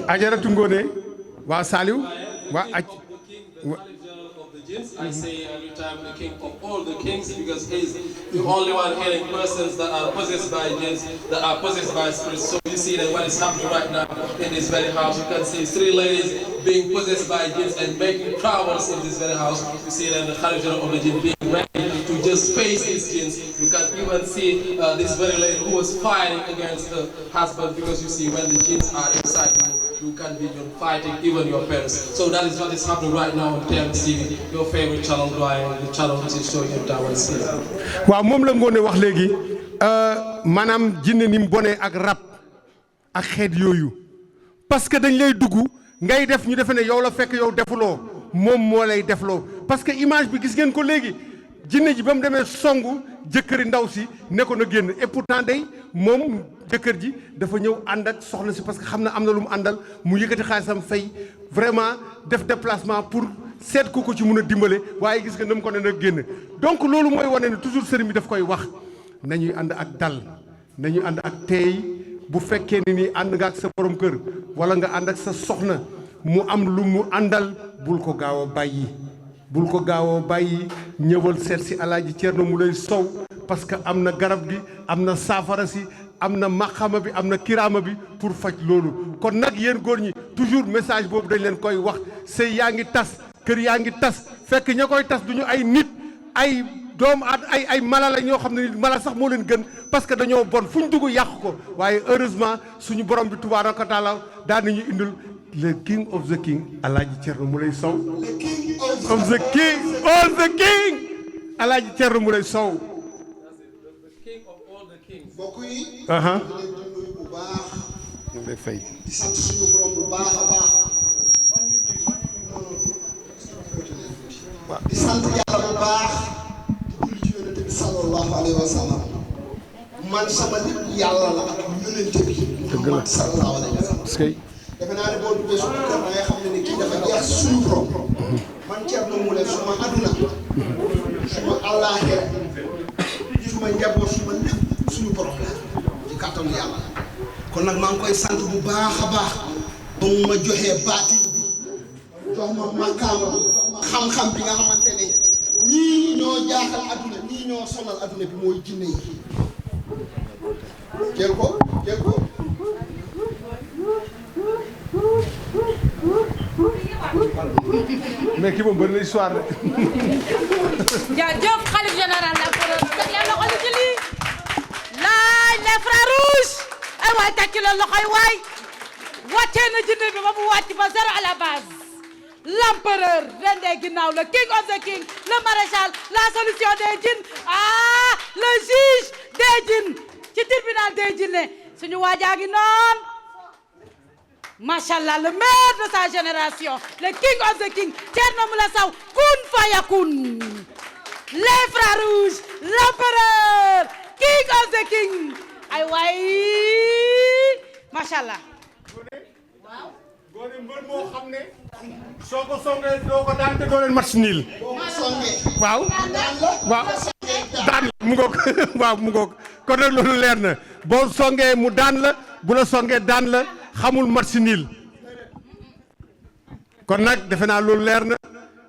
Ajaratu Ngoné waa Saliou waa aj. I say every time the king of all the kings because he's the only one healing persons that are possessed by jinns, that are possessed by spirits. So you see that what is happening right now in this very house, you can see 3 ladies being possessed by jinns and making travels in this very house. You see that the Khalif of the jinn being ready to just face these jinns. You can even see this very lady who was fighting against her husband because you see when the jinns are inside you can be fighting even your parents. So that is what is happening right now on TMS TV, your favorite channel, the channel which is showing you TMS TV. waaw moom la Ngoné wax léegi maanaam jinne ni mu bonee ak rab ak xeet yooyu parce que dañ lay dugg ngay def ñu defe ne yow la fekk yow defuloo moom moo lay defloo parce que image bi gis ngeen ko léegi jinne ji ba mu demee songu jëkkëri ndaw si ne ko na génn et pourtant day moom jëkkër ji dafa ñëw ànd ak soxna si parce que xam na am na lu mu àndal mu yëkkati xaalisam fay vraiment def déplacement pour seet ko ci mun a dimbale waaye gis nga na mu ko ne na génn donc loolu mooy wane ne toujours sëriñ bi daf koy wax nañuy ànd ak dal nañuy ànd ak teey bu fekkee ne nii ànd nga ak sa borom kër wala nga ànd ak sa soxna mu am lu mu àndal bul ko gaaw a bàyyi bul ko gaawoo bàyyi ñëwal seet si alaaji Thierno Moulay Sow parce que am na garab gi am na saafara si am na maqama bi am na kiraama bi pour faj loolu kon nag yéen góor ñi toujours message boobu dañ leen koy wax sëy yaa ngi tas kër yaa ngi tas fekk ña koy tas duñu ay nit ay doom ay mala la ñoo xam ne mala sax moo leen gën parce que dañoo bon fu ñu dugg yàq ko waaye heureusement suñu borom bi tabaaraka wa taala daan nañu indil le king of the king alaaji Thierno Moulay Sow of the king all the king alaaji Thierno Moulay Sow mbokk yi aha leen di nuyu bu baax ñu ngi lay fay di sant suñu borom bu baax a baax di sant yàlla bu baax di julli ci yonente bi sallallahu alayhi wa sallam man sama lépp yàlla la ak yonente bi dëgg la sallallahu alayhi wa sallam defe naa ne boo duggee suñu kër da ngay xam ne kii dafa jeex suñu borom man Thierno Moulay suma aduna suma àllaaxira suma njaboot suma lépp suñu borom la ci kàttanu yàlla kon nag maa ngi koy sant bu baax a baax ba mu ma joxee baatin bi jox ma makaama bi xam-xam bi nga xamante ne ñii ñoo jaaxal adduna ñii ñoo sonal adduna bi mooy jinne yi jël ko jël ko mais kii moom bëri na histoire de. jaajëf xalif général la pour teg leen loxo li ci lii laay les frères rouges ay waay tekki leen loxo yi waay wàccee na jinne bi ba mu wàcc ba zéro à la base l'empereur rendee ginnaaw le king of the king le maréchal la solution des djinns le juge des djinns ci tribunal des djinns suñu waajaa ngi noon machallah le maire de sa génération le king of the king Thierno Moule Sow kun fayakun les frères rouges l'empereur king of the king ay waay machallah Ngoné mbër moo xam ne soo ko songee doo ko daan te doo leen match nul. waaw waaw daan la mu ngoog waaw mu ngoog kon nag loolu leer na boo songee mu daan la bu la songee daan la xamul match nul kon nag defe naa loolu leer na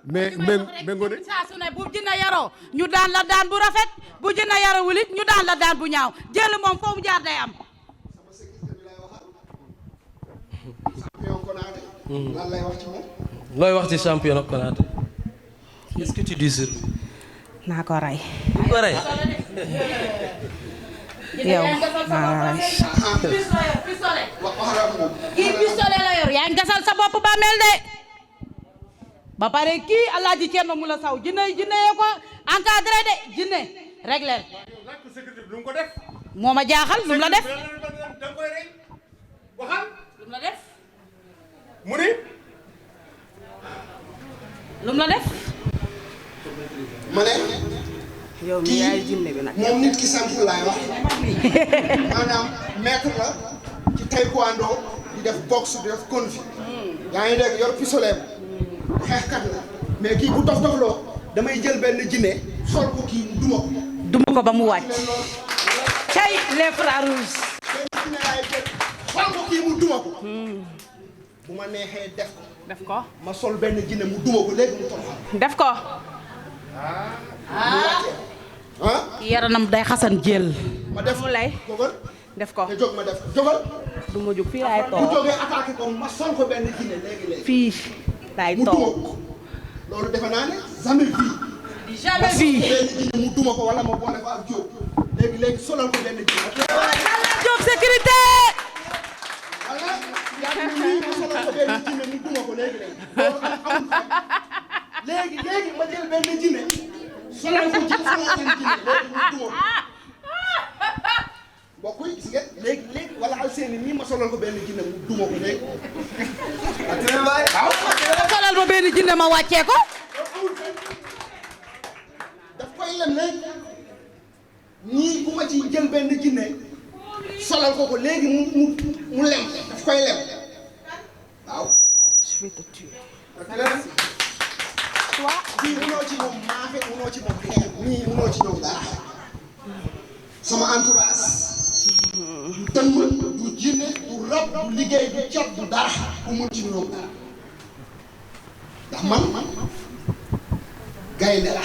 mais Ngoné saa su ne bu jinne yaroo ñu daan la daan bu rafet bu jinne yaroo wulit ñu daan la daan bu ñaaw jël moom foofu jaar day am lan lay wax ci moom. looy wax ci champion Konaté qu'est-ce que tu dis sur lui. naa ko rey. bu ko rey. yow naa rey. kii pistolet la yor yaa ngi gasal sa bopp ba mel de ba pare kii Alaaji Thierno Moule Sow jinne yee ko encadré de jinne régleel moo ma jaaxal lu mu la def lu mu la def mu ni lu mu la def ma ne. yow mi yaay jinne bi nag. moom nit ki simple laay wax maanaam maître la ci taekwondo di def boxe di def kung fu yaa ngi dégg yor pistolet xeexkat la mais kii bu dof dofloo damay jël benn jinne sol ko kii mu duma ko. duma ko ba mu wàcc cay les frères rouges benn jinne laay jël sol ko kii mu duma ko. bu ma neexee def ko ma sol benn jinne mu duma ko léegi mu toroxal. def ko. yaranam day xasan jël ma def mu lay jógal def ko. te jóg ma def jógal. du ma jóg fii laay bu toog jógee attaqué ko ma sol ko benn jinne léegi fii laay mu duma toog. ko loolu defe naa ne jamais vu. jamais vu benn jinne mu duma ko wala ma boole ko ak Diop léegi solal ko benn jinne. Diop sécurité voilà yaa ngi nii ma solal ko benn jinne mu duma ko léegi loolu amul léegi ma jël benn jinne solal ko ci solal benn jinne léegi mu duma ko mbokk yi gis ngeen léegi wala Alseyni nii ma solal ko benn jinne mu duma ko léegi. solal ma benn jinne ma wàccee ko daf koy lem léegi ñii bu ma ci jël benn jinne solal ko léegi mu lem daf koy lem waaw. je vais te tuer. kii munoo ci moom maafe munoo ci moom xeer ñii munoo ci ñoom dara sama entourage du tënk du jinne du rab du liggéey du cat du dara bu mun ci ñoom dara ndax man gaynde la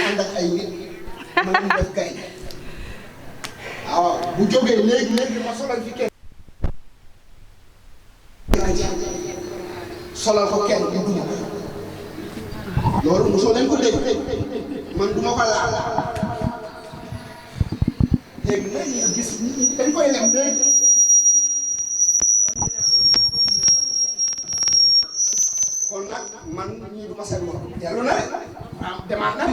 ànd ak ay nit ma ñu def gaynde waaw bu jógee léegi ma solal fi kenn solal ko kenn di duma ko loolu mosoo leen ko dégg man duma ko laal léegi nga gis dañ koy lem léegi kon nag man ñii du ma seen morom dellu na rek demaat na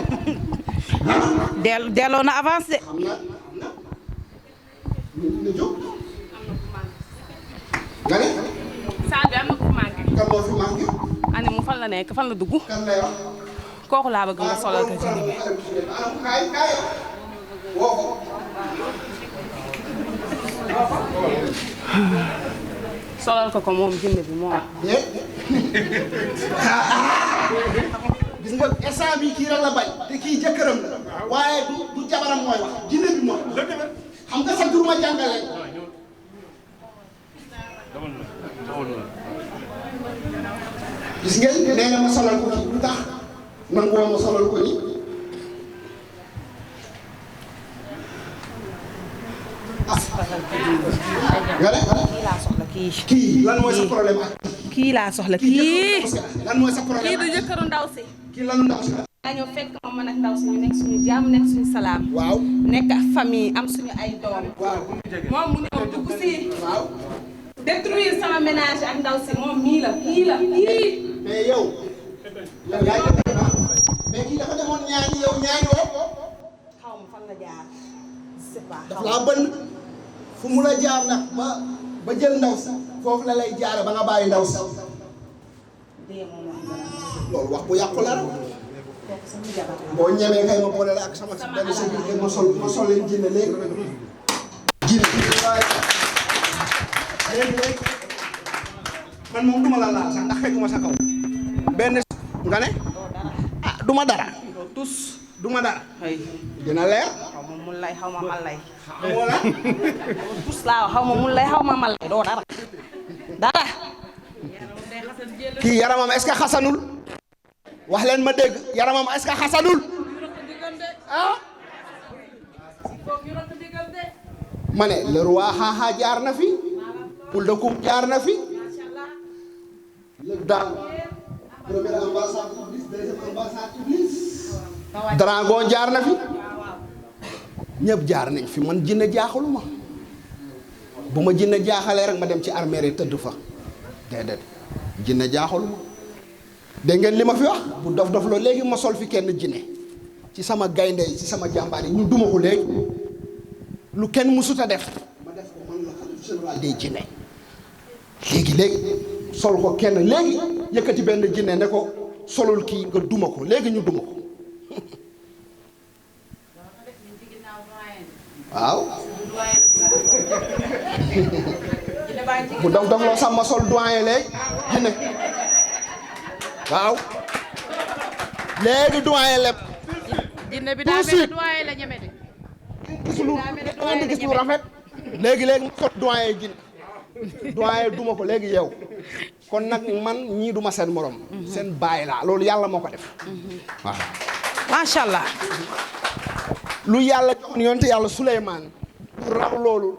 delloo na avance de xam na ñu jóg nga ne Sadio am na ku manqué. kan moo fi manqué ani mu fan la nekk fan la dugg. kan lay wax kooku laa bëgg nga solal ko ci bi. kaay woo ko solal ko moom jinne bi moom. gis nga instant bi kii rek la bañ te kii jëkkëram la waaye du jabaram mooy wax jinne bi moom xam nga sa dur ma jàngale gis ngeen nee na ma solal ko kii lu tax nangoo ma solal ko nii nga ne kii laa soxla kii. kii lan mooy sa problème ak kii laa soxla kii lan mooy sa kii problème du jëkkëru ndaw si kii lan ndaw si la daa ñëw fekk ma man ak ndaw si ñu nekk suñu jàmm nekk suñu salaam waaw nekk ak famille am suñu ay doom waaw moom mu ñëw dugg si waaw détruire sama ménage ak ndaw si moom mii la kii mais yow yaay def mais kii dafa demoon ñaani yow ñaani woo xaw ma fan la jaar c'est pas daf laa bënn fu mu la jaar nag ba jël ndaw si foofu la lay jaare ba nga bàyyi ndaw si loolu wax bu yàqu la rek boo ñemee kay ma boole la ak sama benn sécurité ma sol leen jinne léegi jinne léegi man moom duma la laal sax ndax fekkuma sa kaw benn nga ne ah duma dara tus duma dara dina leer xaw ma mun lay xaw ma mal lay xamoo la tus laa xaw ma mun lay xaw ma mal lay doo dara kii yaramam est-ce que xasanul wax leen ma dégg yaramam est-ce que xasanul ah ma ne le roi xaaxaa jaar na fi Poul de Koum jaar na fi le daal premier ambassade Iblis deuxième ambassade Iblis Dragon jaar na fi ñëpp jaar nañ fi man jinne jaaxaluma bu ma jinne jaaxalee rek ma dem ci armée yi tëdd fa déedéet jinne jaaxaluma dégg ngeen li ma fi wax bu dof dof loo léegi ma sol fi kenn jinne ci sama gaynde yi ci sama jàmbaar yi ñu duma ko léegi lu kenn mësut a def ma def ko man la xalifa général des jinne léegi sol ko kenn léegi yëkkati benn jinne ne ko solul kii nga duma ko léegi ñu duma ko waaw bu dof dof loo sax ma sol doyen léegi jinne waaw léegi doyen lépp jinne bi daa mel ne doyen la ñeme de gis lu ngeen di gis lu rafet léegi ma sol doyen jinne doyen duma ko léegi yow kon nag man ñii duma seen morom seen baay laa loolu yàlla moo ko def waaw macha allah lu yàlla jox yonte yàlla Suleymaan raw loolu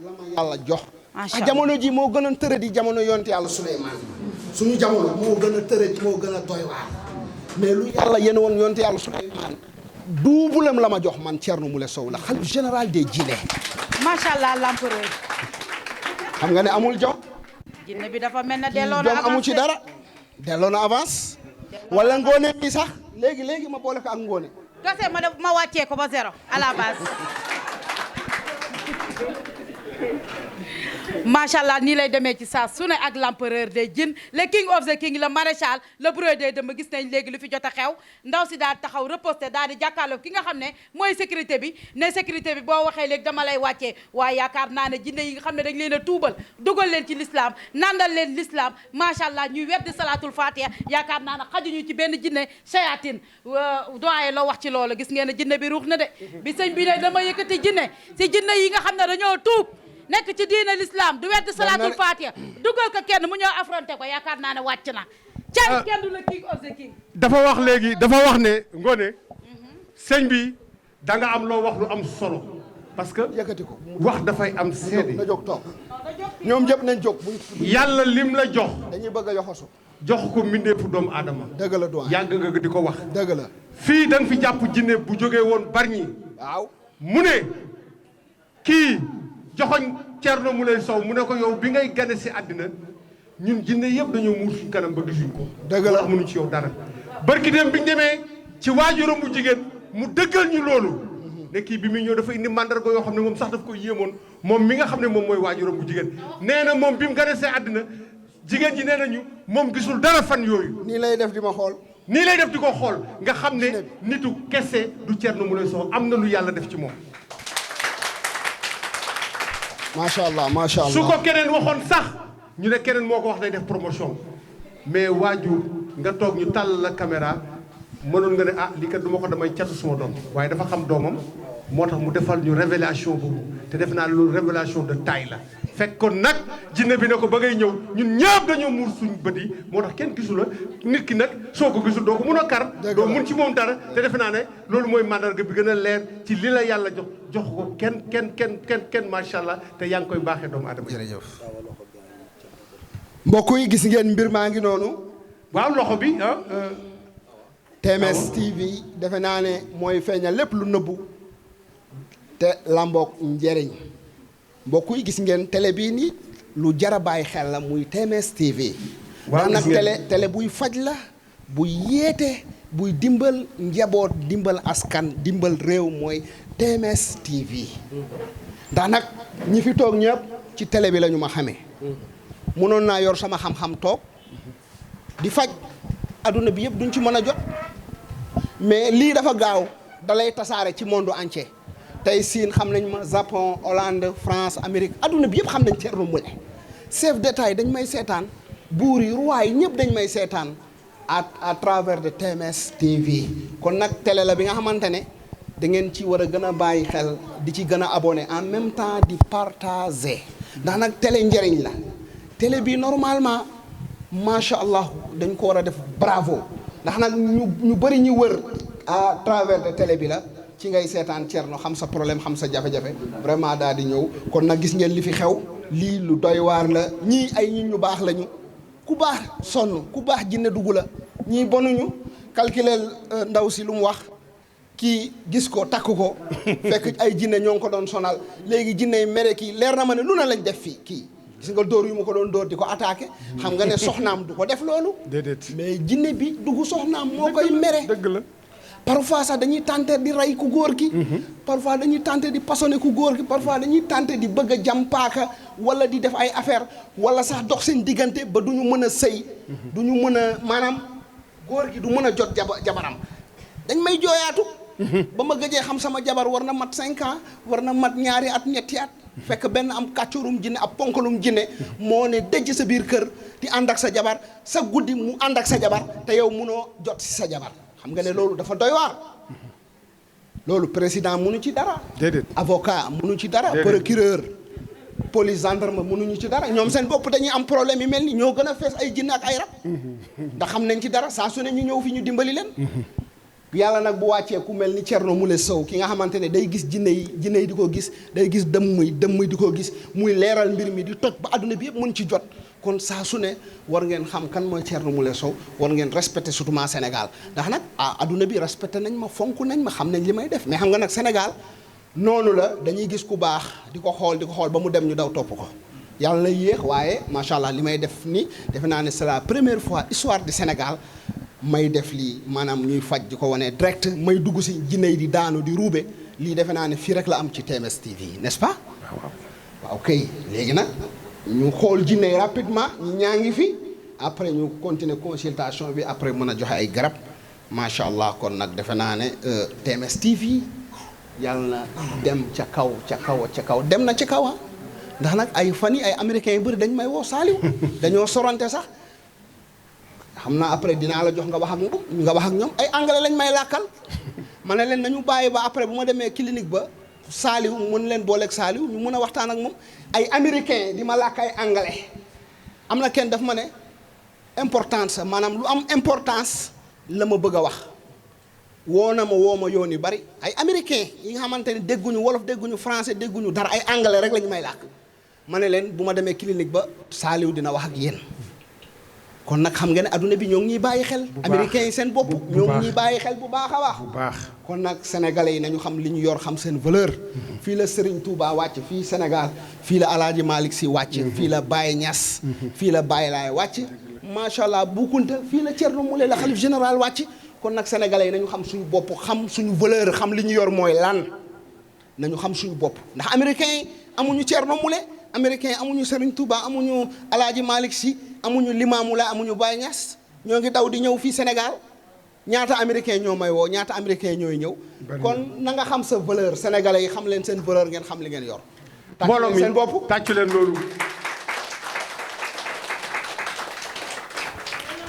la ma yàlla jox a jamono ji moo gën a tërë di jamono yonte yàlla Suleymaan suñu jamono moo gën a tërë ji moo gën a doy waar mais lu yàlla yéen woon yonte yàlla Suleymaan duubulam la ma jox man Thierno Moule Sow la xalif général des jinne macha allah l'empereur xam nga ne amul jom jinne bi dafa mel ne delloo na jom avance amu ci dara delloo na avance wala ngoone mi sax léegi ma boole ko ak ngoone kese ma wàccee ko ba zéro à la base macha allah nii lay demee ci saa su ne ak l'empereur des djinns le king of the king le maréchal le brodé de ma gis nañ léegi lu fi jot a xew ndaw si daal taxaw reposté daal di jàkkaarloo ki nga xam ne mooy sécurité bi ne sécurité bi boo waxee léegi dama lay wàccee waaye yaakaar naa ne jinne yi nga xam ne dañ leen a tuubal dugal leen ci l'islam nandal leen l'islam macha allah ñuy weddi salatul fatiha yaakaar naa ne xajuñu ci benn jinne shayatin doyen la wax ci loolu gis ngeen ne jinne bi ruux na de bi sëñ bi ne dama yëkkati jinne si jinne yi nga xam ne dañoo tuub nekk ci diine l'islam du weddi salatul fatiha dugal ko kenn mu ñëw affronté ko yaakaar naa ne wàcc na cari kenn du la king of the king dafa wax léegi dafa wax ne Ngoné sëñ bi da nga am loo wax lu am solo parce que yëkkati ko wax dafay am seede na jóg toog ñoom ñëpp nañ jóg yàlla lim la jox dañuy bëgg a yoxosu jox ko mbindeefu doomu aadama dëgg la doyen yàgg nga di ko wax dëgg la fii da nga fi jàpp jinne bu jógee woon Bargny waaw mu ne kii joxoñ Thierno Moule Sow mu ne ko yow bi ngay gane si àddina ñun jinne yëpp dañoo muur suñ kanam ba gisuñ ko dëgg la mënuñ ci yow dara barki dem biñu demee ci waajuram bu jigéen mu dëggal ñu loolu ne kii bi muy ñëw dafa indi mandarga yoo xam ne moom sax daf ko yéemoon moom mi nga xam ne moom mooy waajuram bu jigéen nee na moom bi mu gane see àddina jigéen ji nee nañu moom gisul dara fan yooyu nii lay def di ma xool nii lay def di ko xool nga xam ne nitu kese du Thierno Moule Sow am na lu yàlla def ci moom macha allah macha allah su ko keneen waxoon sax ñu ne keneen moo ko wax day def promotion mais waajur nga toog ñu tàll la caméra mënoon nga ne ah lii kat du ma ko damay catu suma doom waaye dafa xam doomam moo tax mu defal ñu révélation boobu te def naa loolu révélation de taille la fekkoon nag jinne bi ne ko ba ngay ñëw ñun ñëpp dañoo muur suñ bët yi moo tax kenn gisu la nit ki nag soo ko gisul doo ko mun a kar doo mun ci moom dara te defe naa ne loolu mooy mandarga bi gën a leer ci li la yàlla jox ko kenn macha allah te yaa ngi koy baaxee doomu aadama jërëjëf mbokk yi gis ngeen mbir maa ngi noonu. waaw loxo bi TMS TV defe naa ne mooy feeñal lépp lu nëbbu te lamboog njëriñ mbokk yi gis ngeen télé bii nii lu jar a bàyyi xel la muy TMS TV. waaw ndax nag télé buy faj la buy yéete buy dimbal njaboot dimbal askan dimbal réew mooy TMS TV. ndax nag ñi fi toog ñëpp ci télé bi la ñu ma xamee. mënoon naa yor sama xam-xam toog di faj adduna bi yëpp duñ ci mën a jot mais lii dafa gaaw dalay tasaare ci monde entier tey Siin xam nañ ma Japon Hollande France Amérique adduna bi yëpp xam nañ Thierno Moule chef d'État yi dañ may seetaan buur yi roi yi ñëpp dañ may seetaan à travers de TMS TV kon nag télé la bi nga xamante ne da ngeen ci war a gën a bàyyi xel di ci gën a abonné en même temps di partager ndax nag télé njëriñ la télé bi normalement macha allah dañ ko war a def bravo ndax nag ñu bëri ñu wër à travers de télé bi la ci ngay seetaan Thierno xam sa problème xam sa jafe-jafe vraiment daal di ñëw kon nag gis ngeen li fi xew lii lu doy waar la ñii ay nit ñu baax lañu ku baax sonn ku baax jinne dugg la ñii bonuñu calculer ndaw si lu mu wax kii gis ko takk ko fekk ay jinne ñoo ngi ko doon sonal léegi jinne yi mere kii leer na ma ne lu na lañ def fii kii gis nga dóor yu ma ko doon dóor di ko attaqué xam nga ne soxnaam du ko def loolu déedéet mais jinne bi dugg soxnaam moo koy mere dëgg la parfois sax dañuy tenter di rey ku góor gi parfois dañuy tenter di pasonné ku góor gi parfois dañuy tenter di bëgg a jam paaka wala di def ay affaire wala sax dox seen diggante ba du ñu mën a sëy du ñu mën a maanaam góor gi du mën a jot jabaram dañ may jooyaatu ba ma gëjee xam sama jabar war na mat 5 ans war na mat ñaari at ñetti at fekk benn am kàccorum jinne ab ponkalum jinne moo ne dëj sa biir kër di ànd ak sa jabar sa guddi mu ànd ak sa jabar te yow munoo jot si sa jabar xam nga ne loolu dafa doy waar loolu président munu ci dara déedéet avocat munu ci dara procureur police gendarme munuñu ci dara ñoom seen bopp dañuy am problème yi mel ni ñoo gën a fees ay jinne ak ay rab ndax xam nañ ci dara saa su ne ñu ñëw fi ñu dimbali leen yàlla nag bu wàccee ku mel ni Thierno Moule Sow ki nga xamante ne day gis jinne yi di ko gis day gis dëmm yi di ko gis muy leeral mbir mi di toj ba adduna bi yëpp mën ci jot kon saa su ne war ngeen xam kan mooy Thierno Moule Sow war ngeen respecté surtout ma Sénégal ndax nag adduna bi respecté nañ ma fonk nañ ma xam nañ li may def mais xam nga nag Sénégal noonu la dañuy gis ku baax di ko xool ba mu dem ñu daw topp ko yàlla na yéex waaye macha allah li may def ni defe naa ne c'est la première fois histoire du Sénégal may def lii maanaam ñuy faj di ko wane direct may dugg si jinne yi di daanu di ruube lii defe naa ne fii rek la am ci TMS TV n'est-ce pas waaw kay léegi nag ñu xool jinne yi rapidement ñu ñaa ngi fi après ñu continuer consultation bi après mën a joxe ay garab macha allah kon nag defe naa ne TMS TV yàlla na dem ca kaw dem na ca kaw ndax nag ay fan yi ay américains yu bëri dañ may woo Saliou dañoo sorante sax xam naa après dinaa la jox nga wax ak ñoom ay anglais lañ may làkkal ma ne leen nañu bàyyi ba après bu ma demee clinique ba Saliou mën leen booleeg Saliou ñu mën a waxtaan ak moom ay américain di ma làkk ay anglais am na kenn daf ma ne importance maanaam lu am importance la ma bëgg a wax woo ma yoon yu bari ay américain yi nga xamante ne dégguñu wolof dégguñu français dégguñu dara ay anglais rek la ñu may làkk ma ne leen bu ma demee clinique ba Saliou dina wax ak yéen kon nag xam nga ne adduna bi ñoo ngi ñuy bàyyi xel américains yi seen bopp ñoo ngi ñuy bàyyi xel bu baax a baax kon nag sénégalais yi nañu xam li ñu yor xam seen valeur fii la Serigne Touba wàcc fii Sénégal fii la Alaaji Malick Sy wàcc fii la Baye Niass fii la Baye Laye wàcc macha allah Bu Kunta fii la Thierno Moule la xalif général wàcc kon nag sénégalais yi nañu xam suñu bopp xam suñu valeur xam li ñu yor mooy lan nañu xam suñu bopp ndax américains yi amuñu Thierno Moule américains yi amuñu Serigne Touba amuñu Alaaji Malick Sy amuñu Limamou Laye amuñu Baye Niass ñoo ngi daw di ñëw fii Sénégal ñaata américain ñoo may woo ñaata américain ñooy ñëw kon na nga xam sa valeur sénégalais yi xam leen seen valeur ngeen xam li ngeen yor mbooloo mi seen bopp tàccu leen loolu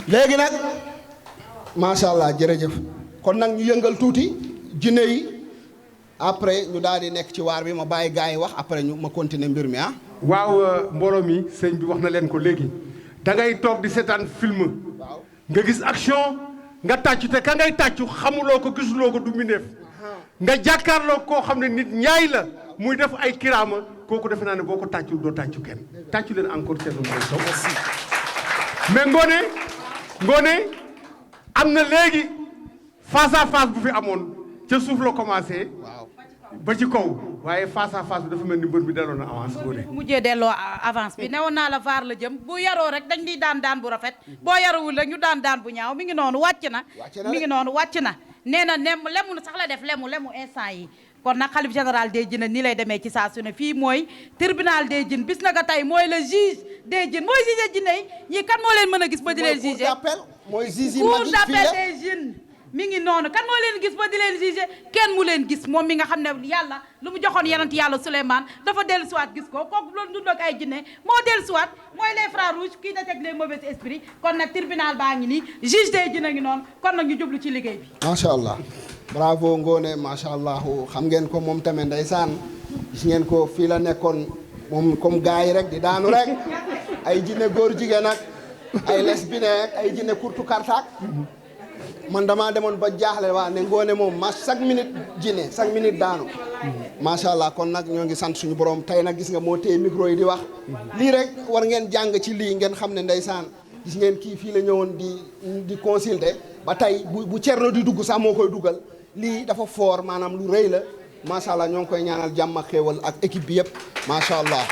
léegi nag macha allah jërëjëf kon nag ñu yëngal tuuti jinne yi après ñu daal di nekk ci waar bi ma bàyyi gars yi wax après ñu ma continuer mbir mi waaw mbooloo mi sëñ bi wax na leen ko léegi da ngay toog di seetaan film nga gis action nga tàccu te ka ngay tàccu xamuloo ko gisuloo ko du mineef nga jàkkaarloo koo xam ne nit ñaay la muy def ay kiraama kooku defe naa ne boo ko tàccul doo tàccu kenn tàccu leen encore Thierno Moule Sow mais ngoone am na léegi face à face bu fi amoon ca suuf la commencé. waaw ba ci kaw waaye face à face bi dafa mel ni mbër bi delloo na avance ngoone. bu mujjee delloo avance bi newoon naa la vaar la jëm bu yaroo rek dañ di daan bu rafet boo yarawul rek ñu daan bu ñaaw mi ngi noonu wàcc na. mi ngi noonu wàcc na nee na lemu sax la def lemu instant yi kon nag xalif général des Djinns nii lay demee ci saa su ne fii mooy tribunal des Djinns bis na ko tey mooy le juge des Djinns mooy juge Djinns yi ñii kan moo leen mën a gis ba di leen juge mooy juge yi cour d'appel des Djinns mi ngi noonu kan moo leen gis ba di leen juge kenn mu leen gis moom mi nga xam ne yàlla lu mu joxoon yonent yàlla Souleymane dafa dellu siwaat gis ko kooku loolu dund ak ay jinne moo dellu siwaat mooy les frères rouges kii détecte les mauvais esprits kon nag tribunal baa ngi nii juge des Djinns a ngi noonu kon nag ñu jublu ci liggéey bi macha allah bravo Ngoné macha allah xam ngeen ko moom tamit ndeysaan gis ngeen ko fii la nekkoon moom comme gars yi rek di daanu rek ay jinne góor jigéen ak ay lesbienne ak ay jinne kurtu kartak man damaa demoon ba jaaxle waa ne Ngoné moom chaque minute jinne chaque minute daanu macha allah kon nag ñoo ngi sant suñu borom tey nag gis nga moo téye micro yi di wax lii rek war ngeen jàng ci lii ngeen xam ne ndeysaan gis ngeen kii fii la ñëwoon di consulter ba tey bu Thierno di dugg sax moo koy dugal lii dafa fort maanaam lu rëy la macha allah ñoo ngi koy ñaanal jàmm ak xéewal ak équipe bi yëpp macha allah.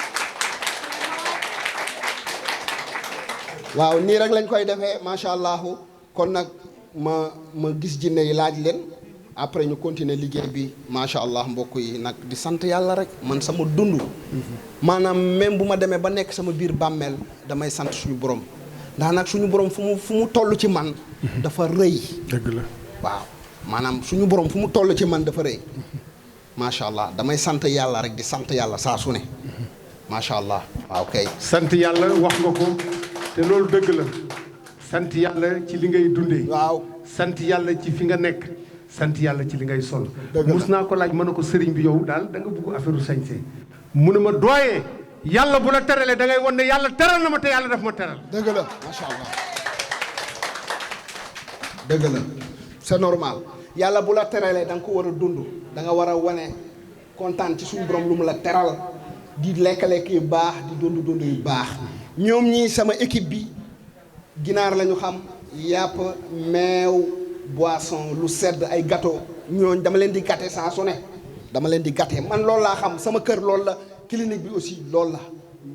waaw nii rek lañ koy defee macha allah kon nag ma gis jinne yi laaj leen après ñu continuer liggéey bi macha allah mbokk yi nag di sant yàlla rek man sama dund. maanaam même bu ma demee ba nekk sama biir bàmmeel damay sant suñu borom ndax nag suñu borom fu mu toll ci man. dafa rëy. dëgg la waaw. maanaam suñu borom fu mu toll ci man dafa rëy macha allah damay sant yàlla rek di sant yàlla saa su ne macha allah waaw kay. sant yàlla wax nga ko te loolu dëgg la sant yàlla ci li ngay dundee. waaw sant yàlla ci fi nga nekk sant yàlla ci li ngay sol. dëgg la mus naa ko laaj mën na ko sëriñ bi yow daal da nga bëgg affaire sañse mu ne ma doyee yàlla bu la teralee da ngay wan ne yàlla teral na ma te yàlla daf ma teral. dëgg la macha allah dëgg la. c'est normal yàlla bu la teralee da nga ko war a dund da nga war a wane kontaan ci suñu borom lu mu la teral di lekk-lekk yu baax di dund yu baax ñoom ñii sama équipe bi ginaar la ñu xam yàpp meew boisson lu sedd ay gâteau ñooñ dama leen di gâté saa su ne dama leen di gâté man loolu laa xam sama kër loolu la clinique bi aussi loolu la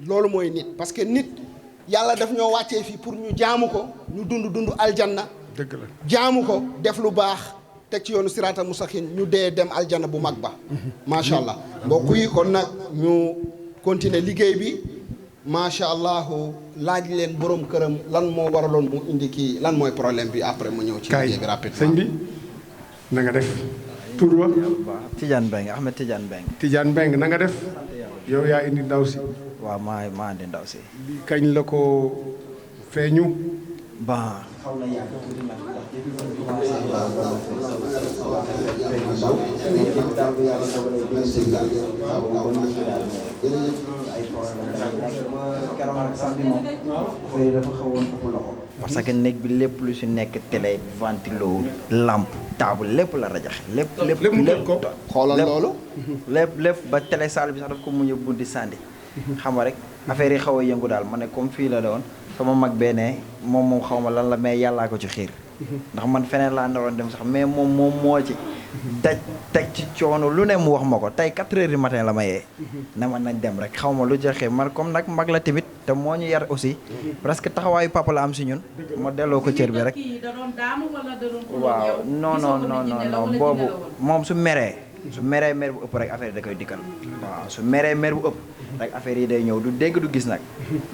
loolu mooy nit parce que nit yàlla daf ñoo wàccee fii pour ñu jaamu ko ñu dund aljanna dëgg la jaamu ko def lu baax teg ci yoonu siraatal mustaqiim ñu dee dem aljana bu mag ba macha allah mbokk yi kon nag ñu continuer liggéey bi macha allah laaj leen borom këram lan moo waraloon mu indi kii lan mooy problème bi après mu ñëw ci liggéey bi rapidement sëñ bi na nga def tur wa Tidiane Mbengue Ahmed Tidiane Mbengue. Tidiane Mbengue na nga def yow yaa indi ndaw si waaw maa indi ndaw si. lii kañ la ko feeñu bon. parce que néeg bi lépp lu si nekk télé ventilo lampe table lépp la rajaxe lépp mu toj ko xoolal loolu lépp ba télé salle bi sax daf ko muñ a bunti sànni xam nga rek affaire yi xaw a yëngu daal ma ne comme fii la doon sama mag benee moom xaw ma lan la mais yàllaa ko ci xiir ndax man feneen laa naroon dem sax mais moom moo ci daj teg ci coono lu ne mu wax ma ko tey 4 heures du matin la ma yee ne ma nañ dem rek xaw ma lu joxe man comme nag mag la tamit te moo ñu yar aussi presque taxawaayu papa la am si ñun ma delloo ko cër bi rek waaw non boobu moom su meree mer bu ëpp rek affaire yi da koy dikkal waaw su meree mer bu ëpp rek affaire yi day ñëw du dégg du gis nag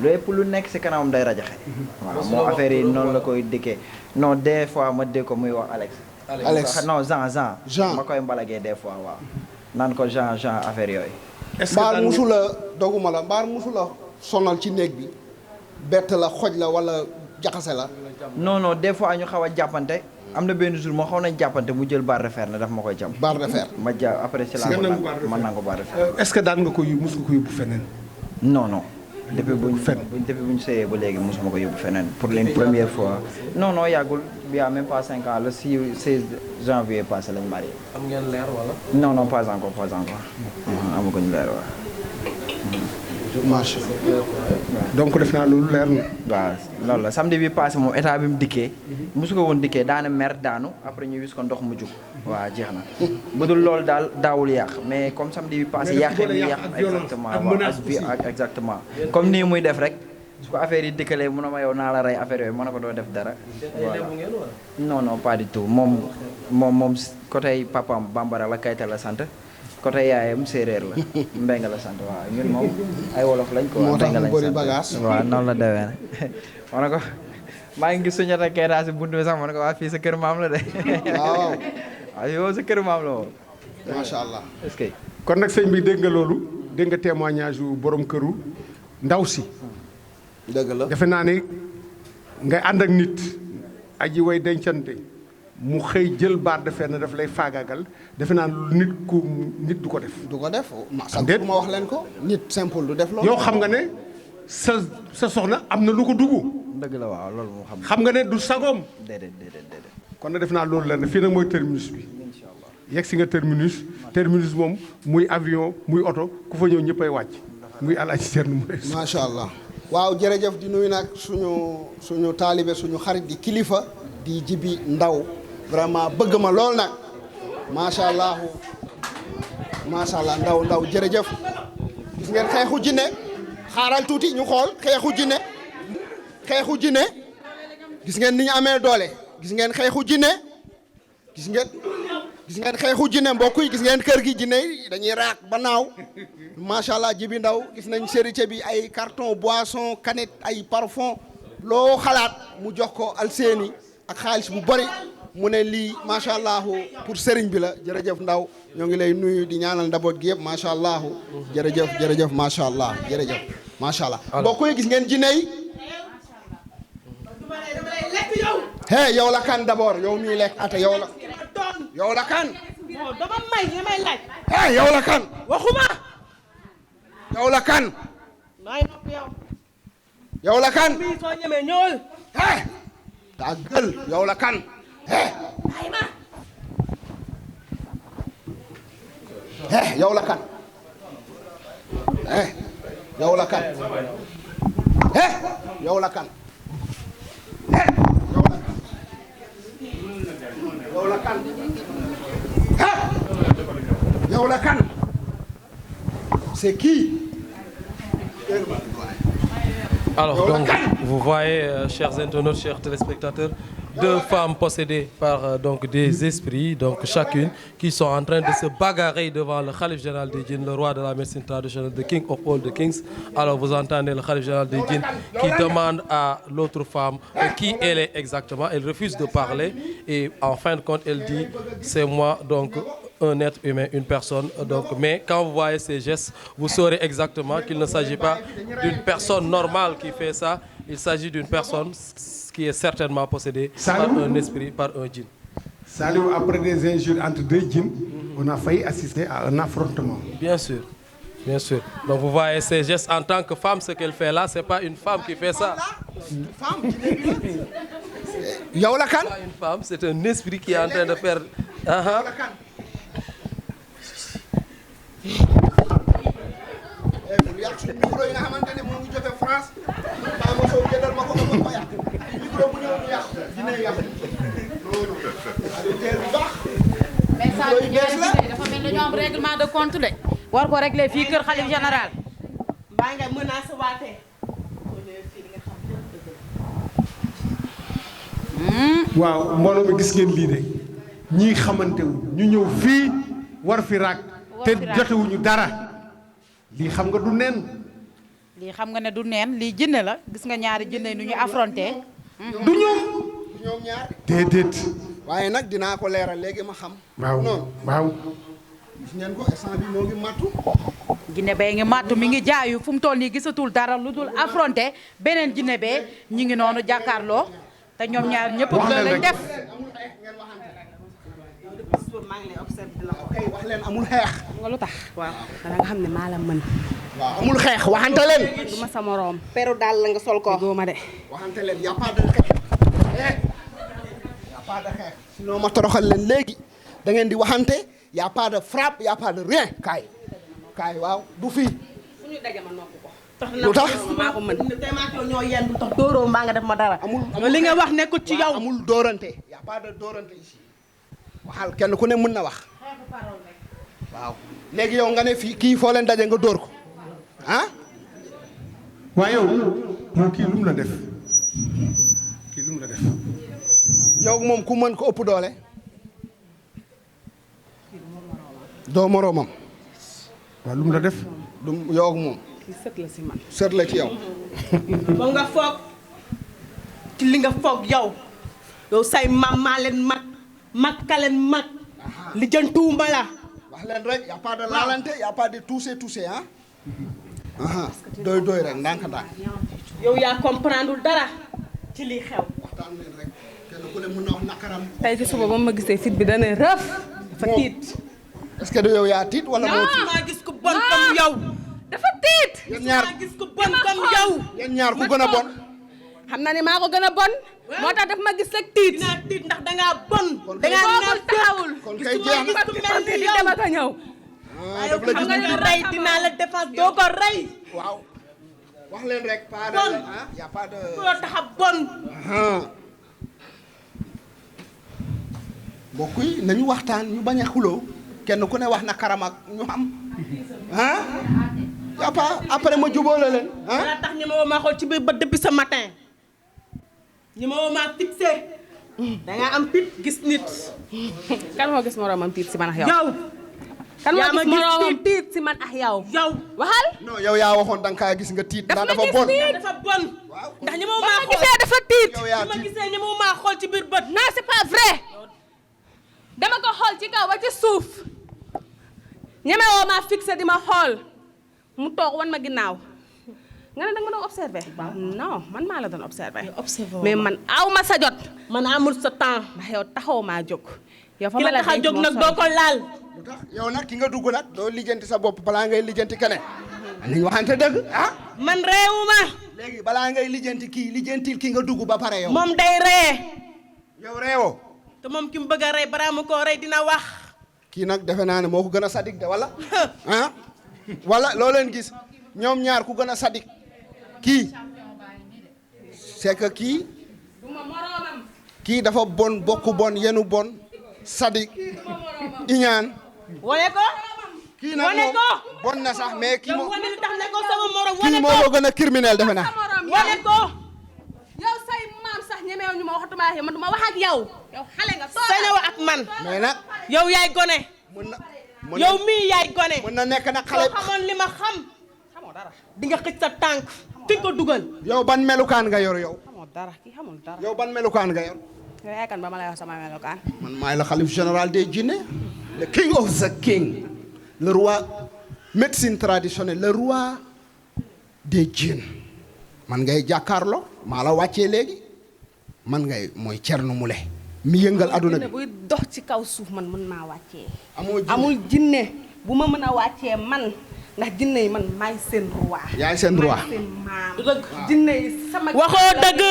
lépp lu nekk si kanamam day rajaxe waaw moo affaire yi noonu la koy dikkee non des fois ma dégg ko muy wax Alex non Jean ma koy mbalagee des fois waaw naan ko Jean affaire yooyu mbaar musu la doguma la mbaar musu la sonal ci néeg bi bett la xoj la wala jaxase la non des fois ñu xaw a jàppante am na benn jour moo xaw nañ jàppante mu jël barre de fer ne daf ma koy jam barre de fer ma ja après ci la ma nangu barre de fer est-ce que daan nga ko mus nga ko yóbbu feneen non depuis buñ sëyee ba léegi mosuma ko yóbbu feneen pour une première fois non yàggul il y a même pas 5 ans le 16 janvier passé lañ marié. am ngeen leer wala. non pas encore amaguñ leer waaw. marché donc def naa loolu leer na. waaw loolu la samedi bi passé moom état bi mu dikkee mosu ko woon dikkee daana mer daanu après ñu wis ko ndox mu jug waaw jeex na bu dul loolu daal daawul yàq mais comme samedi bi passé yàqee bi yàq exactement waaw ak bi ak exactement comme nii muy def rek su ko affaire yi dikkalee mun na ma yow naa la rey affaire yooyu mën na ko doo def dara voilà non pas du tout moom côté papaam bambara la Kayta la sant côté yaayam séeréer la Mbengue la sant waaw ñun moom ay wolof lañ ko moo tax Mbengue mu lañ bëri sant bagage. waaw noonu la demee ma ne ko maa ngi gis Soundiata Keita si buntu bi sax ma ne ko waa fii sa kër maam la de waaw waaw yow sa kër maam la moom macha allah. est-ce que kon nag sëñ bi dégg nga loolu dégg nga témoignage yu borom këru ndaw si. dëgg la. defe naa ne ngay ànd ak nit aji way dencante mu xëy jël baat de fenn daf lay faagaagal defe naa nit du ko def. du ko def sax du ma wax leen ko. nit simple du def loolu. yow xam nga ne sa soxna am na lu ko dugg. dëgg la waaw loolu moo xam nga ne du sagoom. déedéet kon nag def naa loolu la ne fii nag mooy terminus bi. yegg si nga terminus moom muy avion muy oto ku fa ñëw ñëppay wàcc muy Alaaji Cerno Moule. macha allah. waaw jërëjëf di nuyu nag suñu taalibe suñu xarit di kilifa di Jibi Ndaw vraiment bëgg ma lool nag macha allah ndaw jërëjëf. gis ngeen xeexu jinne xaaral tuuti ñu xool xeexu jinne gis ngeen ni ñu amee doole gis ngeen xeexu jinne gis ngeen xeexu jinne mbokk yi gis ngeen kër gi jinne yi dañuy raak ba naaw macha allah Jibi Ndaw gis nañ charité bi ay carton boisson canette ay parfum loo xalaat mu jox ko Alseeni ak xaalis bu bari mu ne lii macha allah pour sëriñ bi la jërëjëf Ndaw ñoo ngi lay nuyu di ñaanal njaboot gi yëpp macha allah jërëjëf macha allah jërëjëf macha allah. mbokk yi gis ngeen jinne yi hey yow la kan d'abord yow miy lekk ate yow la kan. non dama may nga may laaj. hey yow la kan. waxuma. yow la kan. maa ngi nopp yow. yow la kan. bii soo ñemee ñëwal. hey. daa gël yow la kan. hey. ayma. hey yow la kan. hey yow la kan. hey yow la kan. hey yow la kan. yow la kan. c'est qui? Alors donc vous voyez chers internautes, chers téléspectateurs, deux femmes possédées par donc des esprits, donc chacune, qui sont en train de se bagarrer devant le Khalif général des djinns, le roi de la médecine traditionnelle, the king of all the kings. Alors vous entendez le Khalif général des djinns qui demande à l'autre femme qui elle est exactement. Elle refuse de parler et en fin de compte elle dit c'est moi, donc un être humain, une personne. Donc, mais quand vous voyez ces gestes, vous saurez exactement qu'il ne s'agit pas d'une personne normale qui fait ça. Il s'agit d'une personne qui est certainement possédée par un esprit, par un djinn. Saliou, après des injures entre deux djinns, on a failli assister à un affrontement. Bien sûr, bien sûr. Donc vous voyez ces gestes en tant que femme, ce qu'elle fait là, c'est pas une femme qui fait ça. Une femme. Yow la kan. C'est pas une femme, c'est un esprit qui est en train de faire. lu yàq suñu micro yi nga xamante ne moo ngi jóge France daa ma soo jëndal ma ko ko yàq micro bu ñëw ñu yàq dina yàq loolu teel bu baax mais ça dafa mel ni ñoo am règlement de compte de war ko régler fii kër xalif général mbaa nga menacé waatee. waaw mbooloo mi gis ngeen lii de ñii xamante wu ñu ñëw fii war fi raak te jotewuñu dara lii xam nga du neen. lii xam nga ne du neen lii jinne la gis nga ñaari jinne nu ñu affronté. du ñoom. ñoom ñaar. déedéet. waaye nag dinaa ko leeral léegi ma xam. waaw non waaw. gis ngeen ko instant bi moo ngi mattu. jinne bee ngi màttu mi ngi jaayu fu mu toll nii gisatul dara lu dul affronté beneen jinne bee ñu ngi noonu jàkkaarloo te ñoom ñaar ñëpp loolu lañ def. maa ngi lay observé la ko. kay wax leen amul xeex. nga lu tax. waaw dana nga xam ne maa la mën. waaw amul xeex waxante leen. du ma sa moroom. peru daal la nga sol ko. góoma de. waxante leen y a pas de xeex. y a pas de xeex. sinon ma toroxal leen léegi da ngeen di waxante y a pas de frappe y a pas de rien kaay. kaay waaw du fii. fu ñu daje ma noppi ko. lu tax maa ko mën tey maa ko ñoo yendu tax dóoroo mbaa nga def ma dara. amul li nga wax nekkul ci yow. amul dóorante y a pas de dóorante ici waxal kenn ku ne mën na wax waaw léegi yow nga ne fii kii foo leen daje nga dóor ko ah. waaye yow kii lu mu la def kii lu mu la def. yow moom ku mën ko ëpp doole. doo moroomam. waaw lu mu la def. du yow ak moom. kii sët la si man. sët la ci yow. ba nga foog ci li nga foog yow. yow say maam maa leen mag ka leen mag. li jëntuwuma la. wax leen rek y a pas de laalante y a pas de toucher ah. doy rek ndànk-ndànk. yow yaa comprendre dara ci lii xew. waxtaan leen rek kenn ku ne mën na wax nakaram. tey ci suba ba ma gisee fit bi dana rëf. dafa tiit. est-ce que du yow yaa tiit wala moo tiit. maa gis ku bon comme yow. dafa tiit. yéen ñaar maa gis ku bon comme yow. yéen ñaar ku gën a bon. xam na ni maa ko gën a bon. moo tax daf ma gis rek tiit. dinaa tiit ndax dangaa bon. dangaa taxawul. kon kay jeex na di dem ak a ñëw. daf la gis nga ñu rey dinaa la défense doo ko rey. waaw wax leen rek. pas de bon y a pas de. loo tax a bon. mbokk yi nañu waxtaan ñu bañ a xuloo kenn ku ne wax na karam ak ñu xam y a pas après ma jubóole leen dara tax ñi ma woo maa xool ci biir ba depuis ce matin ñi ma woo maa fixé dangaa am fit gis nit. kan moo gis moroomam tiit si man ak yow. yow. kan moo yaa ma gis gis moroomam tiit si man ak yow. yow waxal. non yow yaa waxoon da nga kaa gis nga tiit ndax dafa bon dafa bon. ndax ñi ma woo ba maa ma xool gisee dafa tiit. yow yaa ñi ma tiit gisee ñi ma woo maa xool ci biir bët. non c'est pas vrai. dama ko xool ci kaw ba ci suuf. ñeme woo maa fixé di ma xool. mu toog wan ma ginnaaw. nga ne danga ma doon observé. non man maa la doon observé. mais man aw ma sa jot. man amul sa temps. ndax yow taxaw maa jóg. yow fa ki ma la la tax a jóg nag doo ko laal. lu tax yow nag ki nga dugg nag doo lijjanti sa bopp balaa ngay lijjanti keneen nañ waxante dëgg ah man réewuma. léegi balaa ngay lijjanti kii lijjantil ki nga dugg ba pare yow moom day ree. yow reewoo te moom ki mu bëgg a rey balaa mu koo rey dina wax. kii nag defe naa ne moo ko gën a sadik de wala ah wala loo leen gis ñoom ñaar ku gën a sadik kii c'est que kii dafa bon bokk bon yenu bon sadik iñaan wane ko. kii nag wane moom ko. bon na sax mais kii yow moo wane li tax ne ko sama morom kii wane moo ko. ko gën a criminel defe naa wane ko. yow say maam sax ñemeew ñu ma waxatuma ak yow man duma wax ak yow. yow xale nga toog sañoo ak man. mais nag yow yaay gone. yow mii yaay gone. mën na nekk nag soo xale xamoon li ma xam. xamoo dara. di nga xëcc sa tànk. fi ko dugal. yow ban melukaan nga yor yow xamoo dara kii xamul dara. yow ban melukaan nga yor yow yaay kan ba ma lay wax sama melokaan. man maay la xalif général des jinne le king of the king le roi médecine traditionnelle le roi des djinns man ngay jàkkaarloo maa la wàccee léegi man ngay mooy Thierno Moule mi yëngal aduna bi buy dox ci kaw suuf man mën naa wàccee. amoo jinne amul jinne bu ma mën a wàccee man ndax jinne yi man maay seen roi. yaay seen roi maay seen maam. jinne yi sama. waxoo dëgg.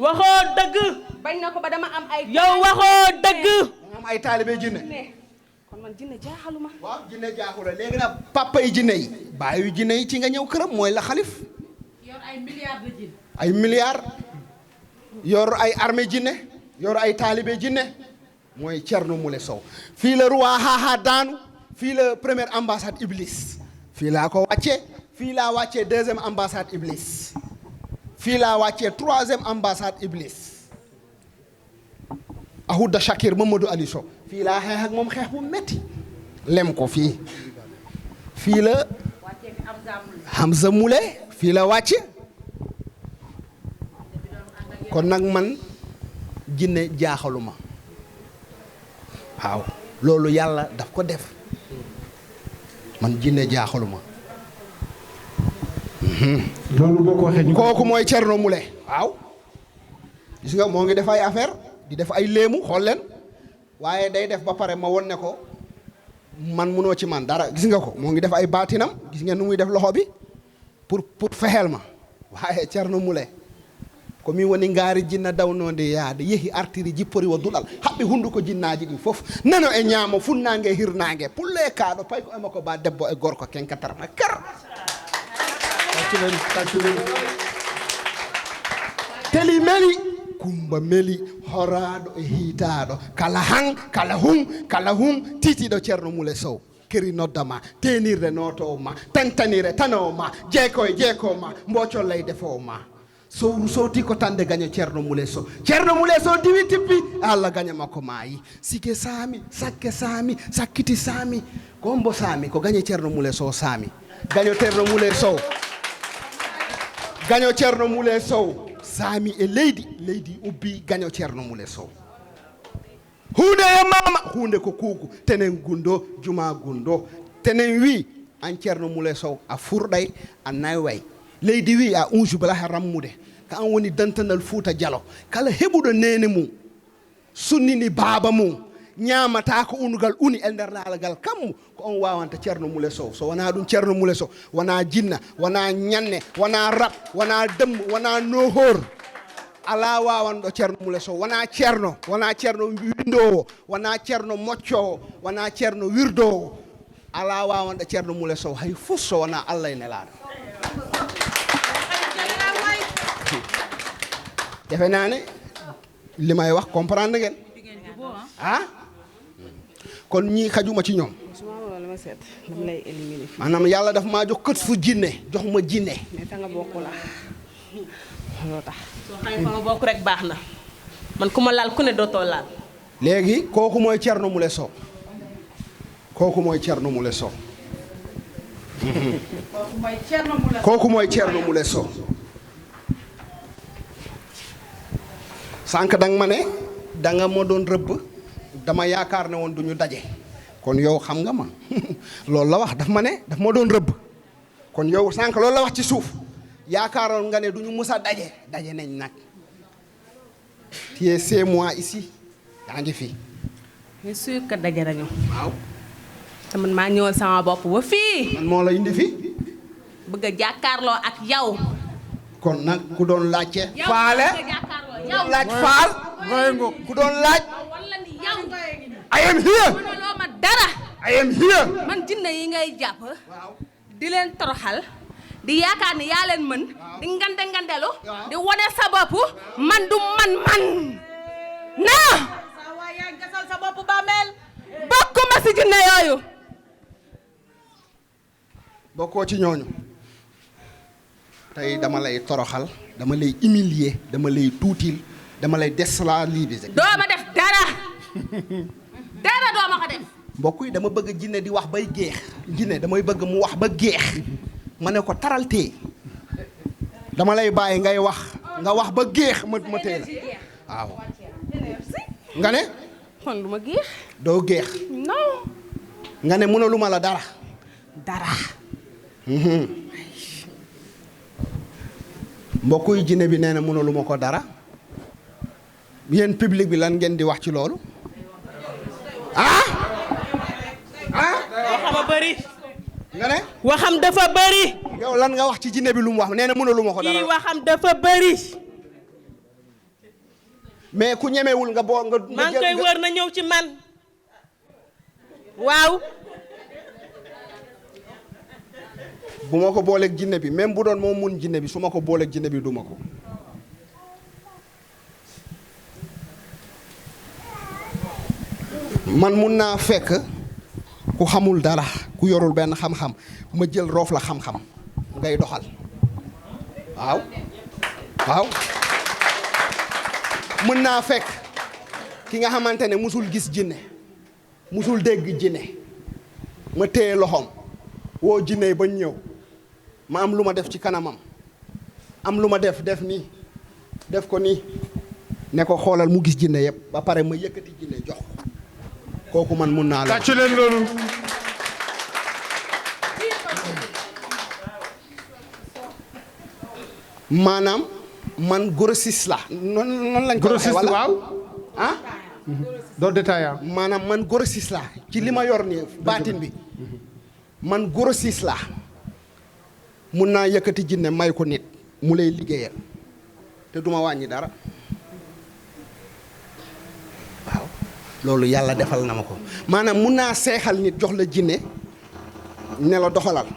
waxoo dëgg. bañ na ko ba dama am ay. yow waxoo dëgg. nga am ay taalibe jinne kon man jinne jaaxaluma. waaw jinne jaaxula léegi nag papa yi jinne yi bàyyi jinne yi ci nga ñëw këram mooy la xalif yor ay milliards de jinne. ay milliards yor ay armée jinne yor ay taalibe jinne mooy Thierno Moule Sow fii la roi haha daanu fii la première ambassade Iblis fii laa ko wàccee fii laa wàccee deuxième ambassade Iblis fii laa wàccee troisième ambassade Iblis Ahouda Shakir Mamadou Ali Sow fii laa xeex ak moom xeex bu metti lem ko fii fii la Hamza Moule fii la wàcce kon nag man jinne jaaxaluma waaw loolu yàlla daf ko def man jinne jaaxaluma loolu boo ko waxee ñu. kooku mooy Thierno Moule waaw gis nga moo ngi def ay affaire di def ay léemu xool leen waaye day def ba pare ma won ne ko man munoo ci man dara gis nga ko moo ngi def ay baatinam gis ngeen nu muy def loxo bi pour fexeel ma waaye Thierno Moule ko min woni ngaari jinna dawnode yaade yehi artiri jippori wo duɗal haɓɓe hunduko jinnaji ɗi fof nano e ñaamo funnague e hirnague pulle kaaɗo pay ko ema ko ba debbo e gorko kenkatarma kar tàccu leen teli meli kumba meli horaɗo e hiitaɗo kala han kala hun titiɗo ceerno Moule Sow keri noddama tenirde notowo ma tantanire tanowo ma jeeko ma mbocolla e defowo ma sowru sowti ko tande gaño ceerno Moule Sow diwi tippi Allah gaña makko maayi sike saami sakke saami sakkiti saami ko mbo saami ko gañe ceerno Moule Sow saami gaño ceerno Moule Sow saami e leydi ubbi gaño ceerno Moule Sow hunde e mama hunde ko kuugu tenen gundo juma gundo tenen wi an ceerno Moule Sow a furɗay a nayway leydi wi a unjubalaha rammude ko an woni dantanal Fuuta Dialo kala heɓuɗo nene mum sunnini baaba mum ñamata ko unugal uni e nder laalagal kammu ko on wawanta ceerno Moule Sow so wona ɗum ceerno Moule Sow wona jinna wona ñanne wona rab wona demmu wona nohor ala wawanɗo ceerno Moule Sow wona ceerno windowo wona ceerno moccowo wona ceerno wirdowo ala wawanɗo ceerno Moule Sow hay fof so wona Allah e nelaɗo defe nane limay wax comprendre ngeen kon ñii xajuma ci ñoom maanaam yàlla daf maa jox kët fu jinne jox ma jinne mais fa nga bokk la loo tax soo xamee fa nga bokk rek baax na man ku ma laal ku ne dootoo laal léegi kooku mooy Thierno Moule Sow kooku mooy Thierno Moule Sow kooku mooy Thierno Moule Sow sànq danga ma ne danga ma doon rëbb dama yaakaar ne woon du ñu daje kon yow xam nga ma loolu la wax daf ma doon rëbb kon yow sànq loolu la wax ci suuf yaakaaroon nga ne du ñu mus a daje nañ nag tu es 6 mois ici yaa ngi fi. bien sûr que daje nañu. waaw. te man maa ñëwal sama bopp ba fii. man moo la indi fi. bëgg a jàkkaarloo ak yow. kon nag ku doon laajte. faale yow laaj faal. ku doon laaj. I am here. mënuloo ma dara. I am here. man jinne yi ngay jàpp. di leen toroxal. di yaakaar ni yaa leen mën. di ngandelu. di wane sa bopp. man du man. non. saa waay yaa ngi gasal sa bopp bàmmeel. bokkuma si jinne yooyu. bokkoo ci ñooñu. tey dama lay toroxal. dama lay humilier. dama lay tuutil. dama lay déstabiliser. doo ma def dara. dara doo ma ko def. mbokk yi dama bëgg jinne di wax bay géex. jinne damay bëgg mu wax ba géex. ma ne ko taral tee. dama lay bàyyi ngay wax. nga wax ba géex ma tee la. waaw. nga ne. kon lu ma géex. doo géex. non. nga ne mënaluma la dara. dara. mbokk yi jinne bi nee na mënaluma ko dara. yéen public bi lan ngeen di wax ci loolu. waxam a bëri. nga ne. waxam dafa bëri. yow lan nga wax ci jinne bi lu mu wax nee na mënaluma ko dara. kii waxam dafa bëri. mais ku ñemewul nga boo nga. maa ngi koy wër na ñëw ci man. waaw. bu ma ko booleeg jinne bi même bu doon moom mun jinne bi su ma ko booleeg jinne bi duma ko. man mun naa fekk ku xamul dara ku yorul benn xam-xam ma jël roof la xam-xam ngay doxal waaw waaw mën naa fekk ki nga xamante ne musul gis jinne musul dégg jinne ma téye loxoom woo jinne yi bañ ñëw ma am lu ma def ci kanamam am lu ma def nii def ko nii ne ko xoolal mu gis jinne yëpp ba pare ma yëkkati jinne jox kooku man mun naa la. tàccu leen loolu. maanaam man grossiste la. noonu lañ ko waxee wala waaw. ah. doo détaillé. maanaam man grossiste la ci li ma yor nii baatin bi man grossiste la mun naa yëkkati jinne may ko nit mu lay liggéeyal te duma wàññi dara. loolu yàlla defal na ma ko maanaam mun naa seexal nit jox la jinne ne la doxalal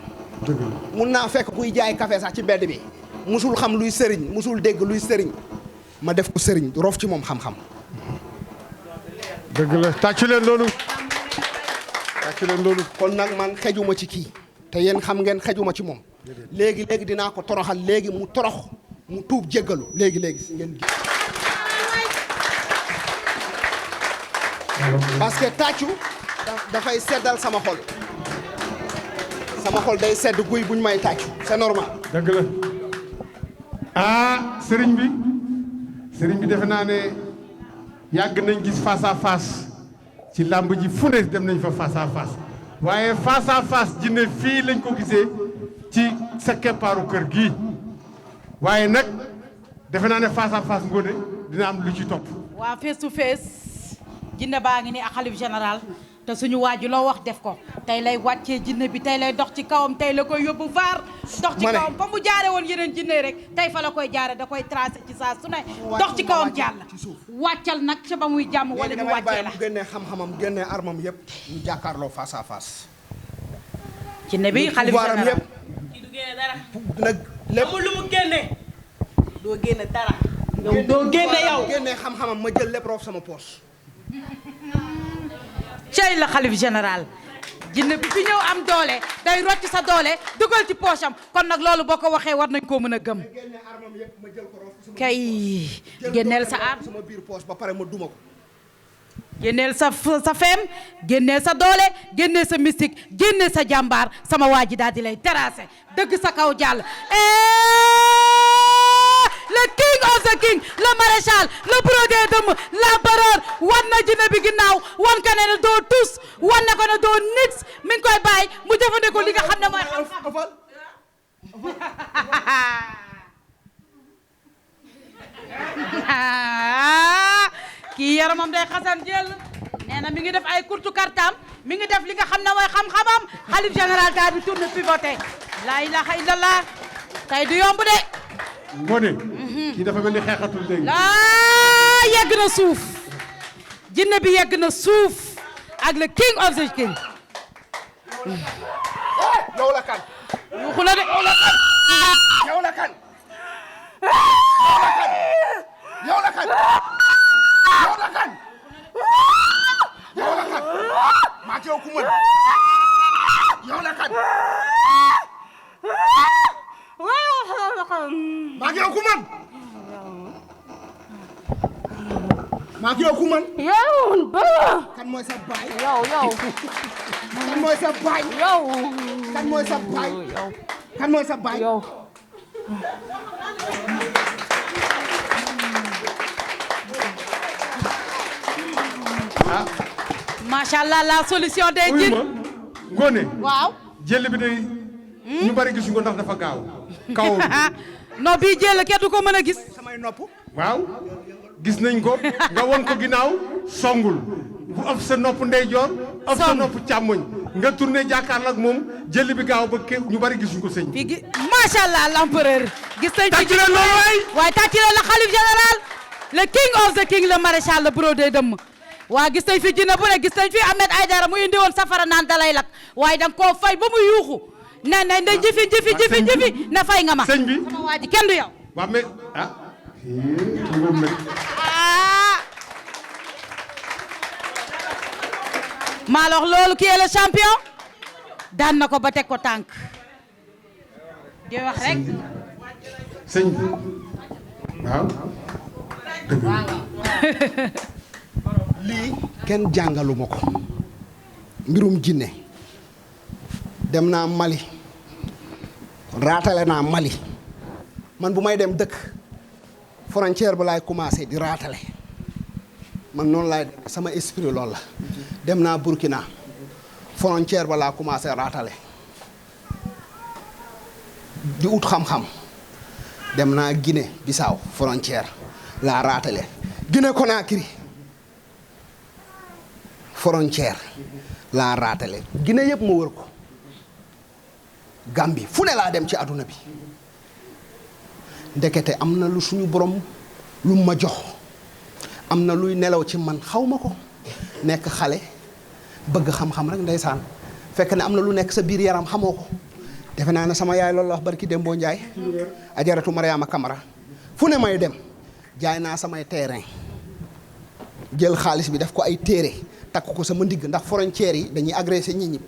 mun naa fekk kuy jaay café sax ci mbedd bi musul xam luy sëriñ musul dégg luy sëriñ ma def ko sëriñ rof ci moom xam-xam. dëgg la tàccu leen loolu. kon nag man xejuma ci kii te yéen xam ngeen xejuma ci moom léegi dinaa ko toroxal léegi mu torox mu tuub jéggalu léegi ngeen gis. parce que tàccu dafay seddal sama xol day sedd guy buñ may tàccu c'est normal. dëgg la sëriñ bi defe naa ne yàgg nañ gis face à face ci làmb ji fu ne dem nañ fa face à face waaye face à face Jinne fii lañ ko gisee ci sa keppaaru kër gii waaye nag defe naa ne face à face Ngoné dina am lu ci topp. waa face to face Jinne baa ngi ni ak xalif général te suñu waaju loo wax def ko tey lay wàccee Jinne bi tey lay dox ci kawam tey la koy yóbbu vaar dox ci kawam fa mu jaare woon yeneen Jinne rek tey fa la koy jaare da koy tracé ci saa su ne dox ci kawam jàll wàccal nag ca ba muy jàmm wala ñu wàccee la mu génnee xam-xamam génnee armam yëpp ñu jàkkaarloo face à face. Jinne bi xalif général kii du génne dara nag lépp amul lu mu génne doo génne dara yow doo génne yow génnee xam-xamam ma jël lépp roof sama poche. cey la xalif général Jinne bi fi ñëw am doole day rocc sa doole dugal ci poche am kon nag loolu boo ko waxee war nañ koo mën a gëm kay génneel sa arme sama biir poche ba pare ma duma ko. génneel sa feem génneel sa doole génneel sa mystique génneel sa jàmbaar sama waa ji daal di lay terrasser dëgg sa kaw jàll le king of the king le maréchal le brodé dëmm l'empereur wan na Jinne bi ginnaaw wan ka ne doo tus wan na ko ne doo nix mi ngi koy bàyyi mu jëfandikoo li nga xam ne mooy xam-xam kii yaramam day xasan jël nee na mi ngi def ay kurtu kartam mi ngi def li nga xam ne mooy xam-xamam xalif général daal di tourne pivoté la ilaha illallah tey du yomb de Ngoné kii dafa mel ni xeexatul léegi. laa yegg na suuf Jinne bi yegg na suuf ak le king of the king yow la kan. yuuxu na de yow la kan. yow la kan. yow la kan. yow la kan. maa ngi yow ku mën. yow la kan. maa ngi yow ku mën. maa ngi yow ku mën. kan mooy sa baay. kan mooy sa baay. kan mooy sa baay. kan mooy sa baay. macha allah la solution des uyu jin ma Ngoné waaw jël bi day ñu bari gisuñu ko ndax dafa gaaw kaw non bii jël kenn du ko mën a gis samay nopp. waaw gis nañ ko nga won ko ginnaaw songul bu ëpp sa nopp ndeyjoor ëpp sa nopp càmmoñ nga tourné jàkkaarloo ak moom jël bi gaaw ba ñu bari gisuñu ko sëñ fii gi macha allah l'empereur gis nañ tàcc leen loolu waay waaye tàcc leen la xalif général le king of the king le maréchal le brodé dëmm waa gis nañ fi Jinne bu ne gis nañ fi Ahmed Aïdara mu indi woon safara naan dalay lak waaye danga koo fay ba mu yuuxu ne ne nda jifi na fay nga ma sëñ bi sama waa ji kenn du yow waa mais kii moom nag maa la wax loolu qui est le champion daan na ko ba teg ko tànk di wax rek sëñ bi waaw dëgg lii kenn jàngaluma ko mbirum jinne dem naa Mali raatale naa Mali man bu may dem dëkk frontière ba laay commencé di raatale man noonu laay sama esprit loolu la dem naa Burkina frontière ba laa commencé raatale di ut xam-xam dem naa Guinée Bissau frontière laa raatale Guinée Conakry frontière laa raatale Guinée yëpp ma wër ko Gambie fu ne laa dem ci àdduna bi ndekete am na lu suñu borom lu ma jox am na luy nelaw ci man xaw ma ko nekk xale bëgg xam-xam rek ndeysaan fekk ne am na lu nekk sa biir yaram xamoo ko defe naa ne sama yaay loolu la wax barki Dembo Ndiaye ajaratu Mariama Camara fu ne may dem jaay naa samay terrain jël xaalis bi def ko ay téere takk ko sama ndigg ndax frontières yi dañuy agressé nit ñi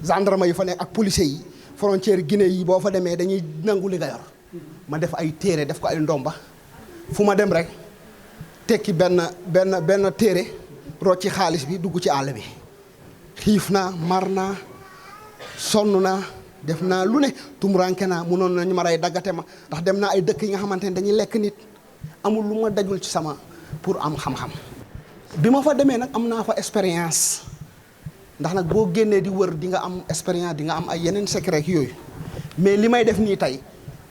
gendarme yi fa nekk ak policiers yi frontière Guinée yi boo fa demee dañuy nangu li nga yor ma def ay téere def ko ay ndomba fu ma dem rek tekki benn téere root ci xaalis bi dugg ci àll bi xiif naa mar naa sonn naa def naa lu ne tumuranke naa munoon nañu ma rey daggate ma ndax dem naa ay dëkk yi nga xamante ne dañuy lekk nit amul lu ma dajul ci sama pour am xam-xam bi ma fa demee nag am naa fa expérience ndax nag boo génnee di wër di nga am expérience di nga am ay yeneen secret yooyu mais li may def nii tey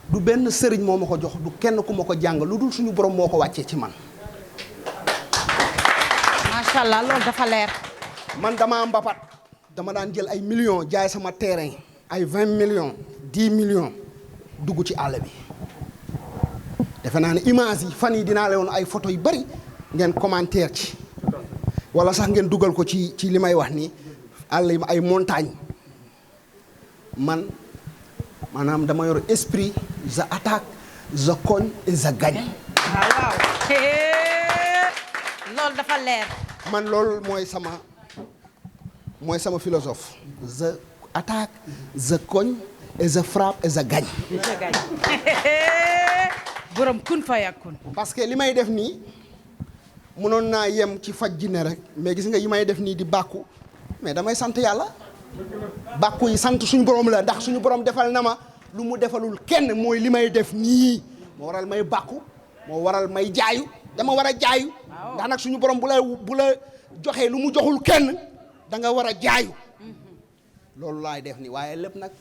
du benn sëriñ moo ma ko jox du kenn ku ma ko jàng lu dul suñu borom moo ko wàccee ci man. macha allah loolu dafa leer. man dama mbapat dama daan jël ay millions jaay sama terrain ay 20 millions 10 millions dugg ci àll bi defe naa ne image yi fan yi dinaa leen woon ay photo yu bari ngeen commentaire ci wala sax ngeen dugal ko ci li may wax nii àll yi ay montagne man maanaam dama yor esprit je attaque je cogne et je gagne. waaw loolu dafa leer. man loolu mooy sama philosophe je attaque je cogne et je frappe et je gagne. borom kun fa yakun. parce que li may def nii mënoon naa yem ci faj jinne rek mais gis nga yi may def nii di bàkku mais damay sant yàlla bàkku yi sant suñu borom la ndax suñu borom defal na ma lu mu defalul kenn mooy li may def nii moo waral may bàkku moo waral may jaayu dama war a jaayu ndax nag suñu borom bu la joxee lu mu joxul kenn da nga war a jaayu loolu laay def nii waaye lépp nag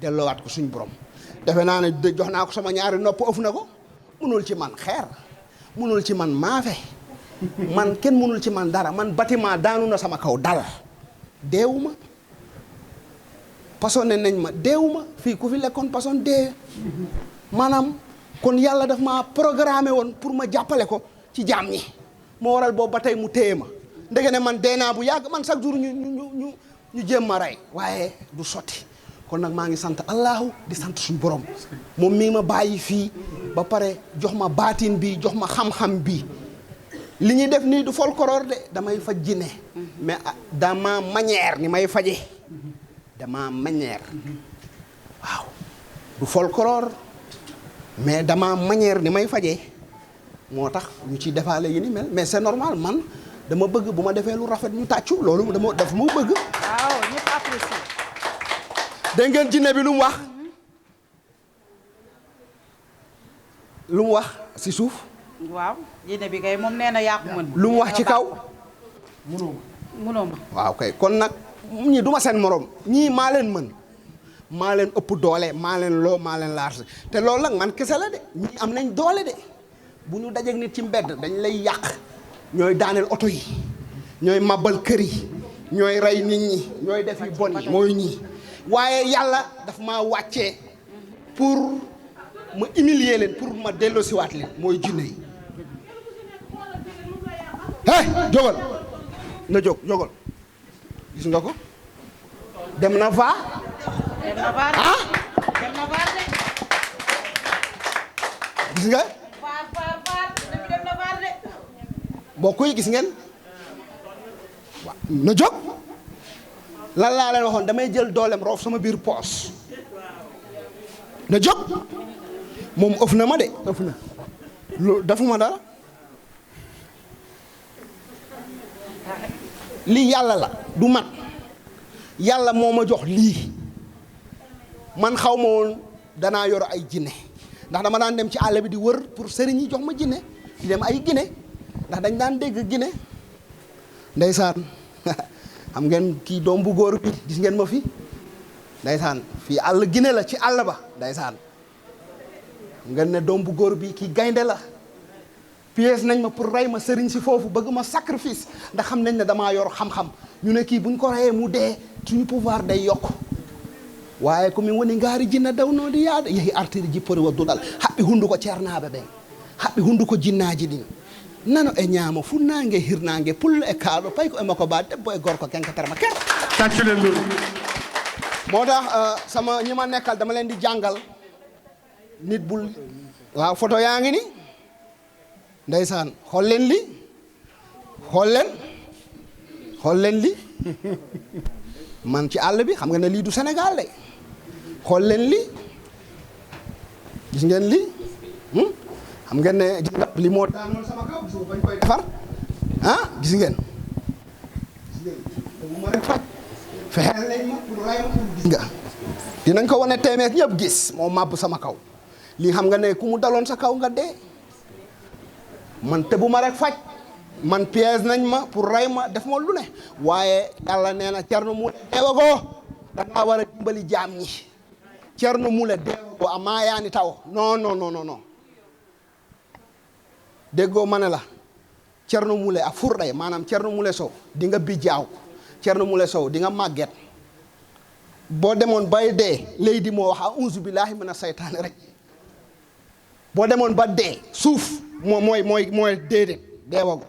delloowaat ko suñu borom defe naa ne jox naa ko sama ñaari nopp ëf na ko mënul ci man xeer mënul ci man maafe man kenn mënul ci man dara man bâtiment daanu na sama kaw dal deewuma pasonné nañ ma deewuma fii ku fi lekkoon pason dee maanaam kon yàlla daf ma programmé woon pour ma jàppale ko ci jaam ñi moo waral boobu ba tey mu téye ma ndege ne man dee naa bu yàgg man chaque jour ñu jéem ma rey waaye du sotti kon nag maa ngi sant allahu di sant suñu borom moom mii ma bàyyi fii ba pare jox ma baatin bi jox ma xam-xam bi li ñuy def nii du folklore de damay faj jinne mais dama manière ni may faje dama manière waaw du folklore mais dama manière ni may faje moo tax ñu ci defaale yi ni mel mais c'est normal man dama bëgg bu ma defee lu rafet ñu tàccu loolu dafa ma bëgg. waaw ñëpp apprécié. dégg ngeen jinne bi lu mu wax ci suuf. waaw jinne bi kay moom nee na yaa ko mën. lu mu wax ci kaw. mënoo ma. waaw kay kon nag ñii du ma seen morom ñii maa leen mën maa leen ëpp doole maa leen loo maa leen large te loolu nag man kese la de ñii am nañ doole de bu ñu dajeeg nit ci mbedd dañ lay yàq ñooy daaneel oto yi ñooy mabal kër yi ñooy rey nit ñi ñooy def yu bon yi mooy ñii waaye yàlla daf maa wàccee pour ma humilier leen pour ma delloosiwaat leen mooy jinne yi jógal na jógal gis nga ko dem na va dem na vaar dem na vaar de. gis nga vaar dem na vaar de. bokk yi gis ngeen waaw na jóg lan laa leen waxoon damay jël doolem roof sama biir poos na jóg moom ëf na ma de ëf na loolu defuma dara lii yàlla la du man yàlla moo ma jox lii man xaw ma woon danaa yor ay jinne ndax dama daan dem ci àll bi di wër pour sëriñ yi jox ma jinne di dem ay Guinée ndax dañ daan dégg Guinée ndeysaan xam ngeen kii doom bu góor bi gis ngeen ma fi ndeysaan fii àll Guinée la ci àll ba ndeysaan ngeen ne doom bu góor bi kii gaynde la pièce nañ ma pour rey ma sëriñ si foofu bëgg ma sacrifice ndax xam nañ ne damaa yor xam-xam ñu ne kii buñ ko reyee mu dee suñu pouvoir day yokk waaye ko min woni ngaari jinna dawnode yaade yehi artiri jippori wadduɗal haɓɓi hunnduko ceernaaɓe ɓen haɓɓi hunnduko jinnaaji ɗin nano e ñaamo funnaange hirnaange pullo e kaaɗo pay ko e makko ba debbo e gorko kenkatere ma ker tàccu leen loolu moo tax sama ñi ma nekkal dama leen di jàngal nit bul waaw photo yaa ngi ni ndeysaan xool leen li xool leen li man ci àll bi xam nga ne lii du Sénégal de xool leen li gis ngeen li xam ngeen ne li moo daanoon sama kaw gis nga bañ koy defar gis ngeen bu ma rek faj fexeel nañ ma pour ray ma gis nga dinañ ko wane téeméer ñëpp gis moo màbb sama kaw lii xam nga ne ku mu daloon sa kaw nga dee man te bu ma rek faj man piège nañ ma pour ray ma def ma lu ne waaye yàlla nee na Thierno Moule deewagoo dangaa war a dimbali jaam ñi Thierno Moule deewagoo a maayaani taw non déggoo ma ne la Thierno Moule a furɗay maanaam Thierno Moule Sow di nga bijjaaw Thierno Moule Sow di nga màgget boo demoon bay dee léegi moo wax a'uuzu billaahi mina saytaani rek boo demoon ba dee suuf mooy déedéet deewago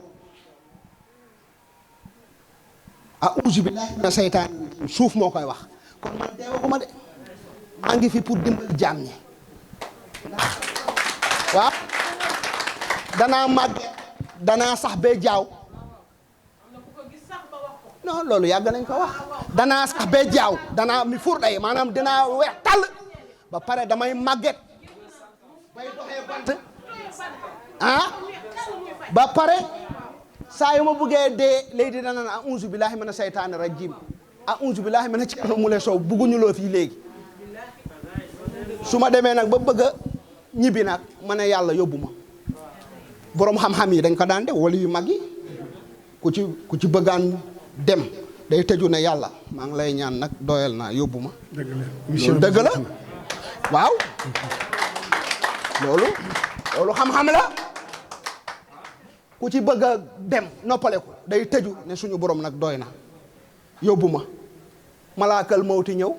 a'uuzu billaahi mina saytaani suuf moo koy wax kon man deewagu ma de maa ngi fi pour dimbali jaam ñi waaw danaa màgget danaa sax bee jaaw non loolu yàgg nañ ko wax danaa sax bee jaaw danaa mi fur day maanaam dinaa weex tàll ba pare damay màgget bay doxee bant ba pare saa yu ma buggee dee léegi dina naan a'uuzu billaahi mina seytaani rajiim a'uuzu billaahi mina Thierno Moule Sow bugguñu loo fii léegi su ma demee nag ba bëgg a ñibbi nag ma ne yàlla yóbbu ma boroom xam-xam yi dañ ko daan def wala yu mag yi ku ci bëggaan dem day tëju ne yàlla maa ngi lay ñaan nag doyal naa yóbbu ma loolu dëgg la waaw loolu xam-xam la ku ci bëgg a dem noppaleku day tëju ne suñu borom nag doy na yóbbu ma malaakal mawti ñëw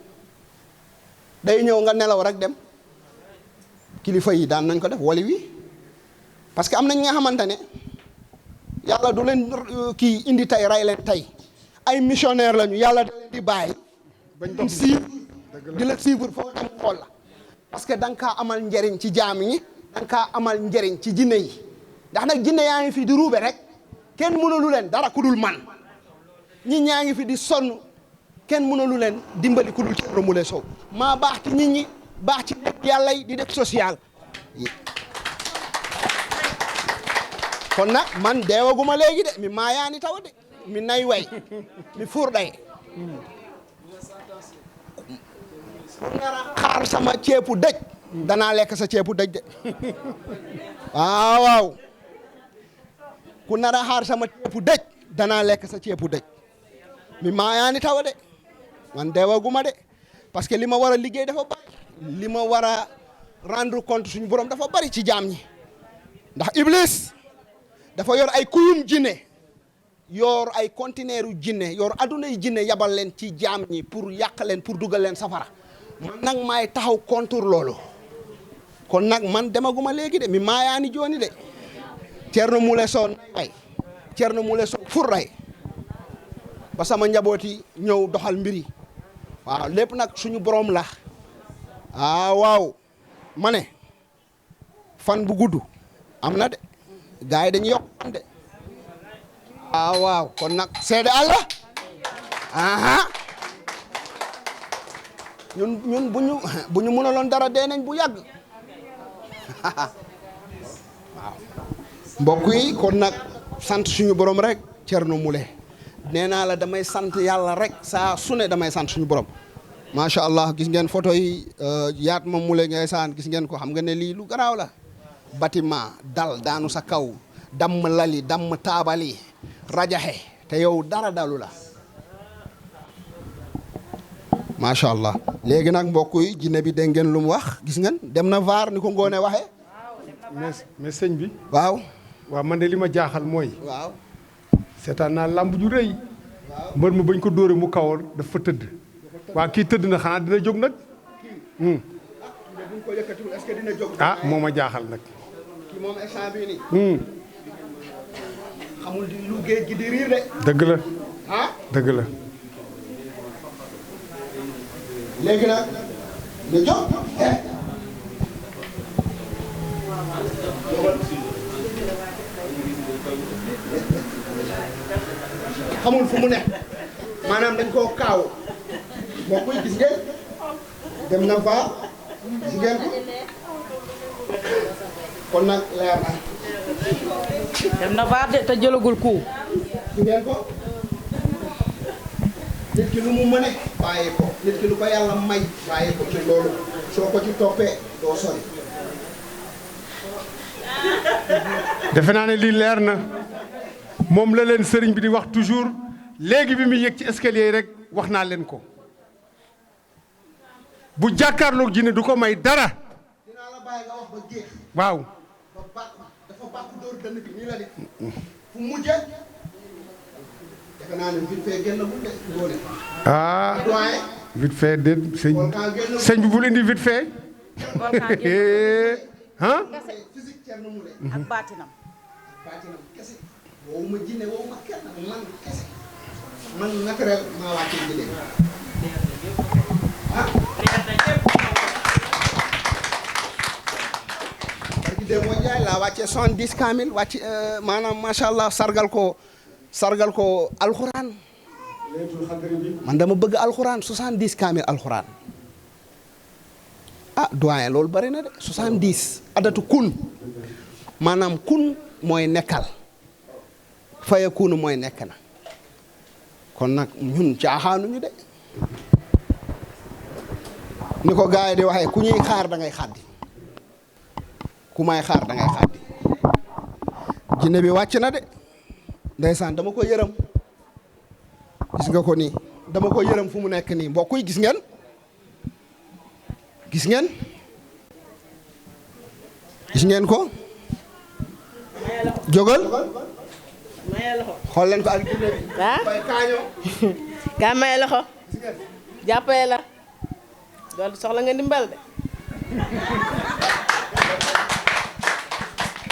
day ñëw nga nelaw rek dem kilifa yi daan nañ ko def wali wi parce que am nañ nga xamante ne yàlla du leen kii indi tey rey leen tey ay missionnaire lañu yàlla da leen di bàyyi bañ suivre di la suivre foo dem xool la parce que da nga kaa amal njëriñ ci jaam ñi da nga kaa amal njëriñ ci jinne yi ndax nag jinne yaa ngi fi di ruube rek kenn mënalu leen dara ku dul man ñi ñaa ngi fi di sonn kenn mënalu leen dimbali ku dul Thierno Moule Sow maa baax ci nit ñi baax ci nit yàlla yi di def social kon nag man deewaguma léegi de mi maayaani taw de mi nay way mi furɗay ku nar a xaar sama ceebu dëj danaa lekk sa ceebu dëj de waaw ku nar a xaar sama ceebu dëj danaa lekk sa ceebu dëj mi maayaani taw de man deewaguma de parce que li ma war a liggéey dafa bari li ma war a rendre compte suñu borom dafa bari ci jaam ñi ndax Iblis dafa yor ay kuyum jinne yor ay conteneur u jinne yor adduna yi jinne yabal leen ci jaam ñi pour yàq leen pour dugal leen safara man nag maay taxaw contre loolu kon nag man demaguma léegi de mi maayaani jooni de Thierno Moule Sow way Thierno Moule Sow furray ba sama njabooti ñëw doxal mbiri waaw lépp nag suñu borom la waaw ma ne fan bu gudd am na de gars yi dañuy yokk de waaw kon nag seede Allah ñun bu ñu mënaloon dara dee nañ bu yàgg waaw mbokk yi kon nag sant suñu borom rek Thierno Moule nee naa la damay sant yàlla rek saa su ne damay sant suñu borom macha allah gis ngeen photo yi yaat ma Moule ngay saan gis ngeen ko xam nga ne lii lu garaaw la bâtiment dal daanu sa kaw damm lali damm taabali rajaxe te yow dara dalu la macha allah léegi nag mbokk yi jinne bi dégg ngeen lu mu wax gis ngeen dem na vaar ni ko ngoone waxee mais sëñ bi waaw man de li ma jaaxal mooy waaw seetaan naa lamb ju rëy mbër ma bañ ko dóore mu kawoon dafa tëdd waa kii tëdd na xanaa dina jóg nag buñ ko yëkkatiwul est-ce que dina jóg moo ma jaaxal nag kii moom instant bii nii xamul di lu géej gi di riir de dëgg la dëgg la léegi nag nga jóg xamul fu mu ne maanaam dañ koo kaaw moo koy gis ngeen dem na fa gis ngeen ko kon nag leer na dem na vaar de te jëlagul coup. gis ngeen ko nit ki lu mu mëne bàyyi ko nit ki lu ko yàlla may bàyyi ko ci loolu soo ko ci toppee doo sori. defe naa ne lii leer na moom la leen sëriñ bi di wax toujours léegi bi muy yëg ci escalier yi rek wax naa leen ko bu jàkkaarloog jinne du ko may dara. dinaa la bàyyi nga wax ba géex. waaw. ba bàq dafa bàq dóor dënn bi nii la di fu mujjee defe naa ne vite fait génn bu de góone. ah doyen. vite fait déet sëñ bi bul indi vite fait. ah. physique Thierno Moule. ak baatinam. baatinam kese woowu ma jinne woowu ma kenn man kese man naturel maa wàccee jinne ah. barki de moo jaay laa wàccee 70 kaamil wàcc maanaam macha allah sargal ko alxuraan man dama bëgg alxuraan 70 kaamil alxuraan ah doyen loolu bari na de 70 adatu kun maanaam kun mooy nekkal faya kun mooy nekk na kon nag ñun caaxaanuñu de ni ko gars yi di waxee ku ñuy xaar da ngay xaddi ku may xaar da ngay xaddi jinne bi wàcc na de ndeysaan dama ko yërëm gis nga ko nii dama ko yërëm fu mu nekk nii mbokk yi gis ngeen gis ngeen ko jógal xool leen ko ak jinne bi bay kaañoo kaa maye loxo jàppale la dool soxla nga ndimbal de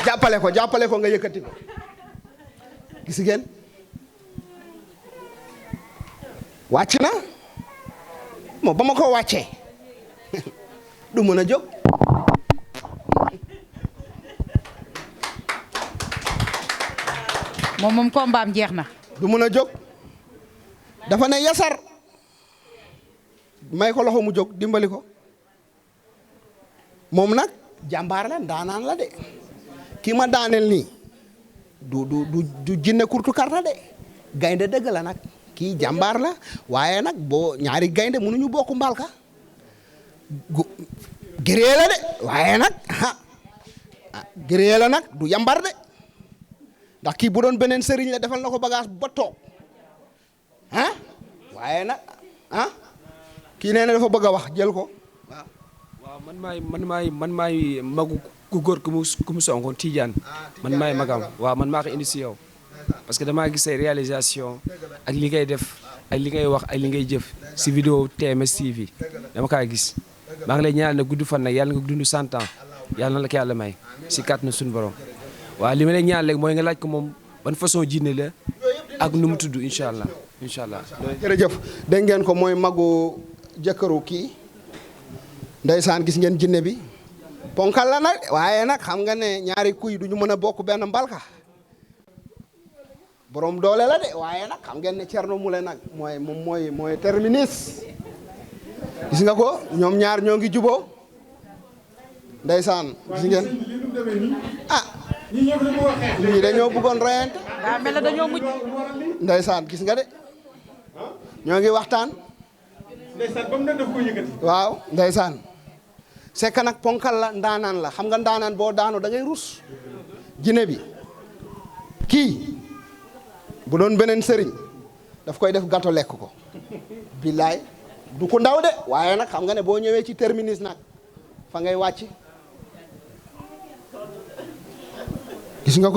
jàppale ko nga yëkkati ko gis ngeen wàcc na moo ba ma ko wàccee du mën a jóg moom combat am jeex na. du mën a jóg dafa ne yasar may ko loxo mu jóg dimbali ko moom nag jàmbaar la ndaanaan la de kii ma daaneel nii du jinne kurtu karta de gaynde dëgg la nag kii jàmbaar la waaye nag boo ñaari gaynde mënuñu bokk mbalka gëree la de waaye nag gëree la nag du yambar de ndax kii bu doon beneen sëriñ la defal na ko bagage ba toog waaye nag kii nee na dafa bëgg a wax jël ko waaw man maay magu ku góor ku mu sonkoon Tidiane man maay magam waaw man maa ko indi si yow parce que damaa gis say réalisation ak li ngay def ak li ngay wax ak li ngay jëf si vidéo TMS TV dama kaa gis maa ngi lay ñaanal ne gudd fan nag yàlla nga dund 100 ans yàlla na la ko yàlla may si kàttanu suñu borom waaw li ma lay ñaan léegi mooy nga laaj ko moom ban façon jinne la ak nu mu tudd incha allah jërëjëf dégg ngeen ko mooy magu jëkkëru kii ndeysaan gis ngeen jinne bi ponkal la nag waaye nag xam nga ne ñaari kuy du ñu mën a bokk benn mbalka borom doole la de waaye nag xam ngeen ne Thierno Moule nag mooy terminus gis nga ko ñoom ñaar ñoo ngi juboo ndeysaan gis ngeen ñii dañoo bëggoon reyante daa mel ne dañoo mujj. ndeysaan gis nga de ñoo ngi waxtaan ndeysaan ba mu ne daf ko yëkkati. waaw ndeysaan c'est que nag ponkal la ndaanaan la xam nga ndaanaan boo daanu da ngay rus jinne bi kii bu doon beneen sëriñ daf koy def gâteau lekk ko billaay du ko ndaw de waaye nag xam nga ne boo ñëwee ci terminus nag fa ngay wàcc gis nga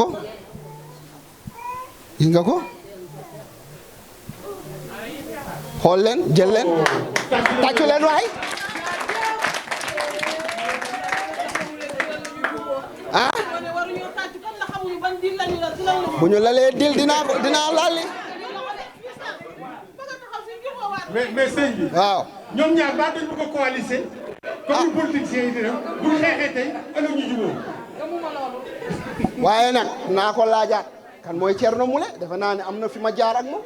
ko xool leen jël leen tàccu leen waay bu ñu lalee dil dinaa lalli mais sëñ bi waaw ñoom ñaar ba dañ bëgg a coaliser comme ni politiciens yi di def bu xeexee tey ëllëg ñu jubóo. waaye nag naa ko laajaat kan mooy Thierno Moule defe naa ne am na fi ma jaar ak moom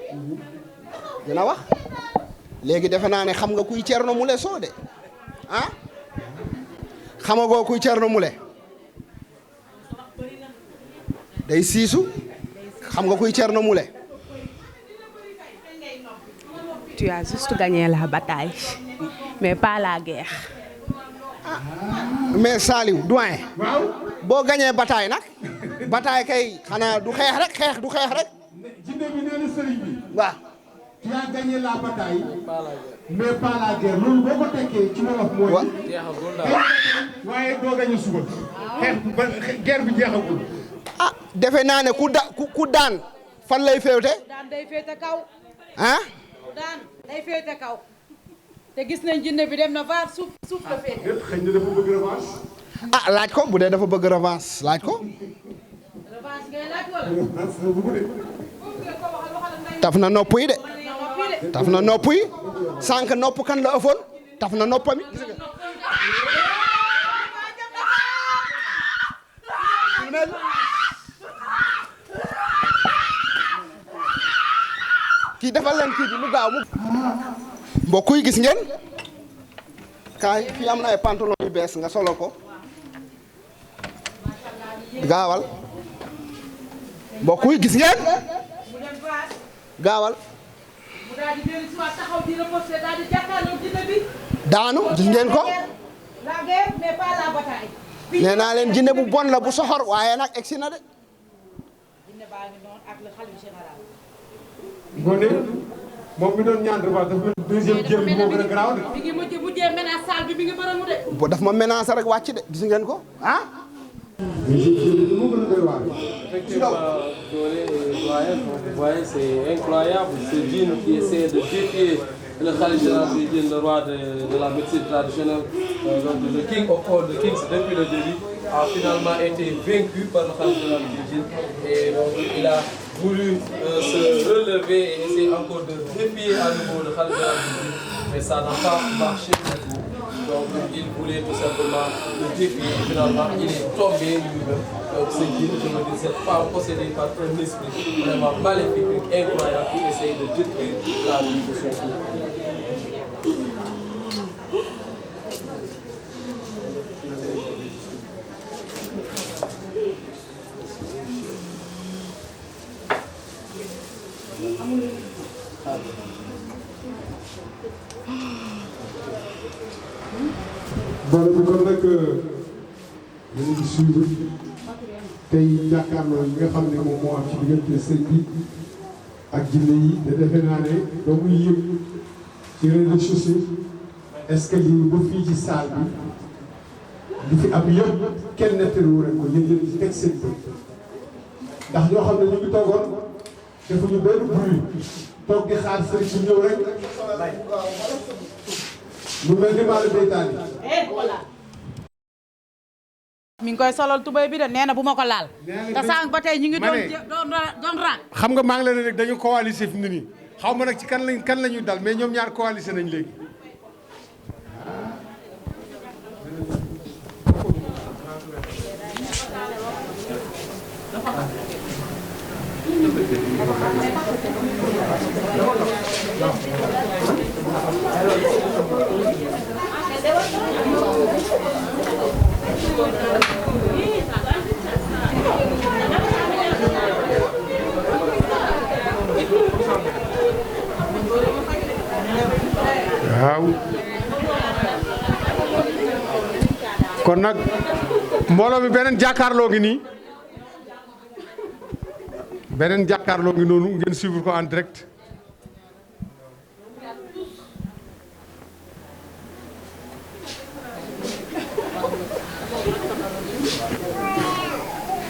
dina wax léegi defe naa ne xam nga kuy Thierno Moule Sow de ah xamagoo kuy Thierno Moule day siisu xam nga kuy Thierno Moule. Tu as juste gagné la bataille mais pas la guerre. mais Saliou doyen. boo gagné bataille nag bataille kay xanaa du xeex rek xeex du xeex rek. jinne bi nee na sëriñ bi. waaw. tu as gagné la bataille. mais pas la guerre loolu boo ko tekkee ci wolof mooy. waaye doo gagné suba. xeex ba guerre bi jeexagul. ah defe naa ne ku daan fan lay féete. daan day féete kaw. ah. daan day féete kaw. te gis nañ jinne bi dem na vaar suuf la féete. xëy na dafa bëgg revanche. ah laaj ko bu dee dafa bëgg revanche laaj ko. revanche ngay laaj wala. taf na nopp yi de. taf na nopp yi sànq nopp kan la ëffoon taf na noppami. kii defal leen kii bi mu gaaw mu. mbokk yi gis ngeen. kaay fii am na ay pantalon yu bees nga solo ko. gaawal. mbokk yi gis ngeen. gaawal. daanu gis ngeen ko. nee naa leen jinne bu bon la bu soxor waaye nag egsi na de. Ngoné moom mi doon ñaan revanche dafa deuxième jël bi moo gën a garaaw de. mi ngi mujjee menace salle bi mi ngi bërëmu de. bo daf ma menacé rek wàcc de gis ngeen ko ah. Effectivement, vous voyez, c'est incroyable. Ce djinn qui essaie de défier le Khalif général des djinns, le roi de la médecine traditionnelle, donc le king of all the kings depuis le début, a finalement été vaincu par le Khalif général des djinns. Et donc il a voulu se relever et essayer encore de défier à nouveau le Khalif général des djinns. Mais ça n'a pas marché du tout. Donc il voulait tout simplement le défier. Finalement, il est tombé lui-même. Donc ce djinn, je me dis, cette femme possédée par un esprit vraiment maléfique, incroyable, qui essaye de détruire la vie de son fils. bon bi kon nag yéen a ngi suivre tey jàkkaarloo yi nga xam ne moom moo am ci diggante sëñ bi ak jinne yi te defe naa ne doo muy yëg ci réseaux sociaux est-ce que lii ba fii ci salle bi li fi am yëpp kenn nettaliwu rek ko yéen ci teg seen bët ndax ñoo xam ne ñu ngi toogoon defuñu benn bruit toog di xaar sëñ bi ñëw rek mu mel ni maalu béytaan yi. mi ngi koy solal tubéy bi de nee na bu ma ko laal. te sànq ba tey ñu ngi doon raak. xam nga maa ngi leen rek dañu coalisé fi mu ne nii xaw ma nag ci kan la ñuy dal mais ñoom ñaar coalisé nañ léegi. waaw kon nag mbooloo mi beneen jàkkaarloo ngi nii beneen jàkkaarloo ngi noonu ngeen suivre ko en direct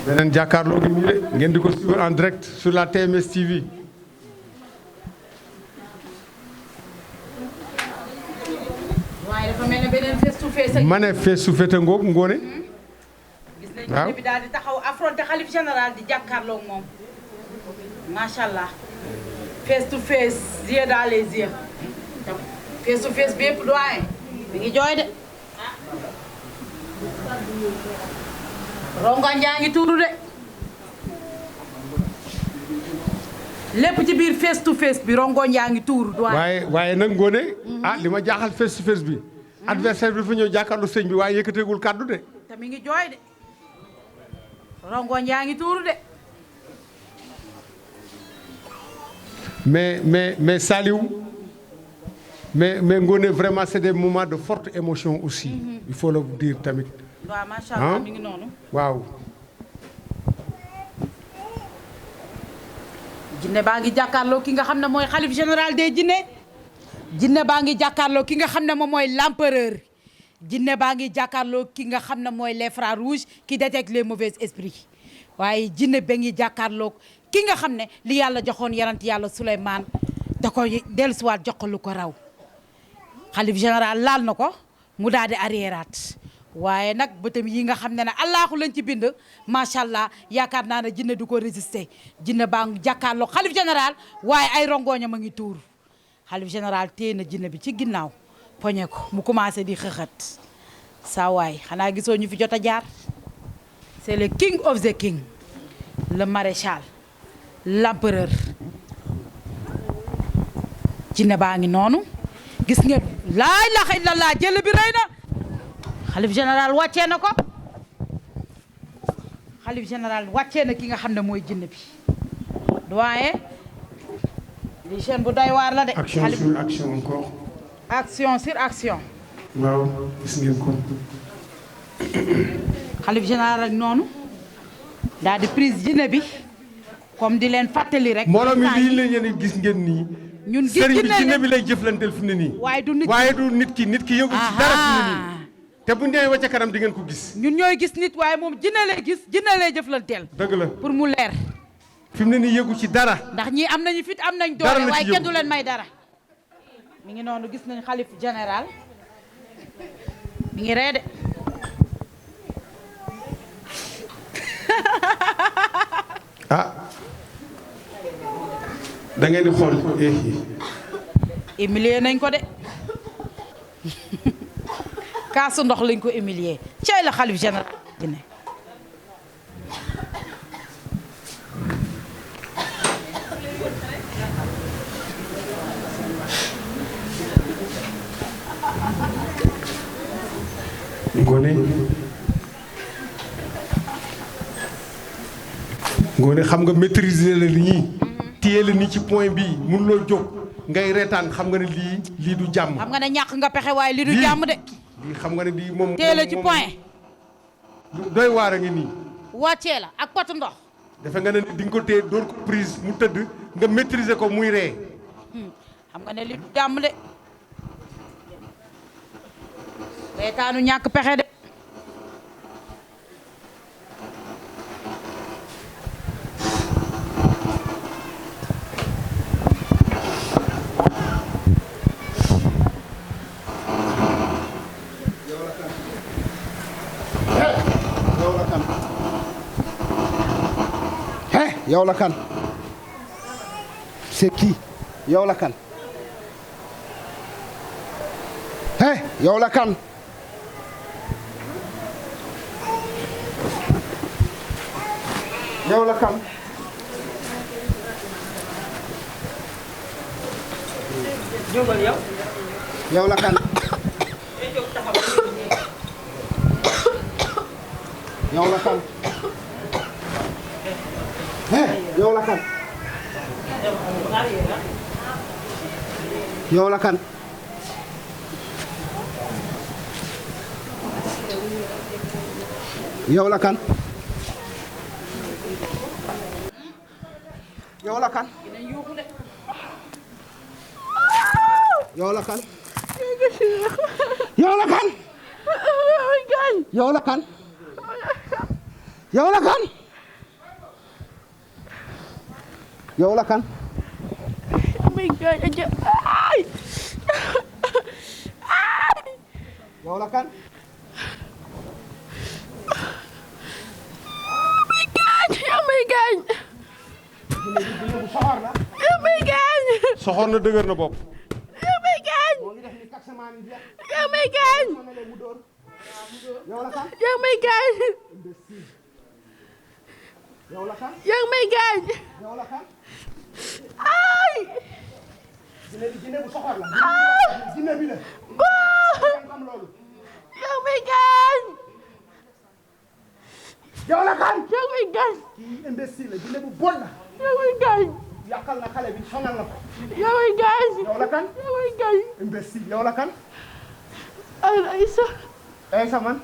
beneen jàkkaarloo ngi nii de ngeen di ko suivre en direct sur la TMS TV. ma ne face to face ngoog Ngoné. gis nañu bi daal di taxaw affronté xalif général di jàkkaarloog moom macha allah face to face yeux dans les yeux face to face bi yëpp doyen mi ngi jooy de rongoñ yaa ngi tuuru de lépp ci biir face to face bi rongoñ yaa ngi tuuru doyen. waaye nag ngoone li ma jaaxal face to face bi adversaire bi dafa ñëw jàkkaarlu sëñ bi waaye yëkkateegul kàddu de. te mi ngi jooy de rongoñ yaa ngi tuuru de. mais Saliou mais ngoone vraiment c'est des moments de forte émotion aussi. Il faut le dire tamit. waaw macha allah mi ngi noonu. waaw. jinne baa ngi jàkkaarloo ki nga xam ne mooy xalif général des jinne. jinne baa ngi jàkkaarloo ki nga xam ne moom mooy l'empereur. jinne baa ngi jàkkaarloo ki nga xam ne mooy les frères rouges qui détectent les mauvais esprits waaye jinne ba ngi jàkkaarloo ki nga xam ne li yàlla joxoon yarant yàlla Souleymane da koy dellusiwaat jox ko lu ko raw xalif général laal na ko mu daal di arriéraat waaye nag bëtam yi nga xam ne ne allahu lañ ci bind macha allah yaakaar naa ne jinne du ko résister jinne baa ngi jàkkaarloo xalif général waaye ay rongoñam a ngi tuur xalif général téye na jinne bi ci ginnaaw poñe ko mu commencé di xëxët saa waay xanaa gisoo ñu fi jot a jaar c'est le king of the king le maréchal l'empereur jinne baa ngi noonu gis ngeen laa ilaha illallah jël bi rey na xalif général wàccee na ko xalif général wàccee na ki nga xam ne mooy jinne bi doyen li chaîne bu doy waar la de. action sur action encore. action sur action. waaw gis ngeen ko. xalif général ak noonu daal di prise jinne bi comme di leen fàttali rek. mbooloo mi lii la ngeen gis ngeen nii. ñun gis sëriñ bi jinne bi lay jëflanteel fi mu ne nii. waaye du nit ki yëgul ci dara fi mu ne nii. te bu ñu nee wacca kanam di ngeen ko gis. ñun ñooy gis nit waaye moom jinne lay gis jinne lay jëflanteel. dëgg la pour mu leer. fi mu ne nii yëgu ci dara. ndax ñii am nañu fit am nañ doole waaye kenn du leen may dara. mi ngi noonu gis nañ xalif général mi ngi ree de. da ngeen di xool. humilier nañ ko de kaasu ndox lañ ko humilier cey la xalif général dina Ngoné xam nga maîtriser la li ñii téye la ni ci point bii mënuloo jóg ngay reetaan xam nga ne lii du jàmm. xam nga ne ñàkk nga pexe waaye lii du jàmm de. lii xam nga ne lii moom. téye la ci point. doy waar a ngi nii. wàccee la ak pot ndox. defe nga ne di nga ko téye door ko prise mu tëdd nga maîtriser ko muy ree. xam nga ne lii du jàmm de. reetaanu ñàkk pexe de. yow la kan c'est qui yow la kan yow la kan yow la kan jógal yow yow la kan yow la kan yow la kan yow la kan yow la kan yow la kan yow la kan yow la kan yow la kan yow la kan yow la kan yow la kan soxor na dëgër na bopp. moo ngi def yaa may gaañ. yaa may gaañ. yaa may gaañ. ay. yaa may gaañ. yow la kan. yaa may gaañ. kii imbécile la jinne bu bon la. yaa may gaañ. yàqal na xale bi sonal na ko. yaa may gaañ. yow la kan. yaa may gaañ. imbécile yow la kan. Aïssa. Aïssa man.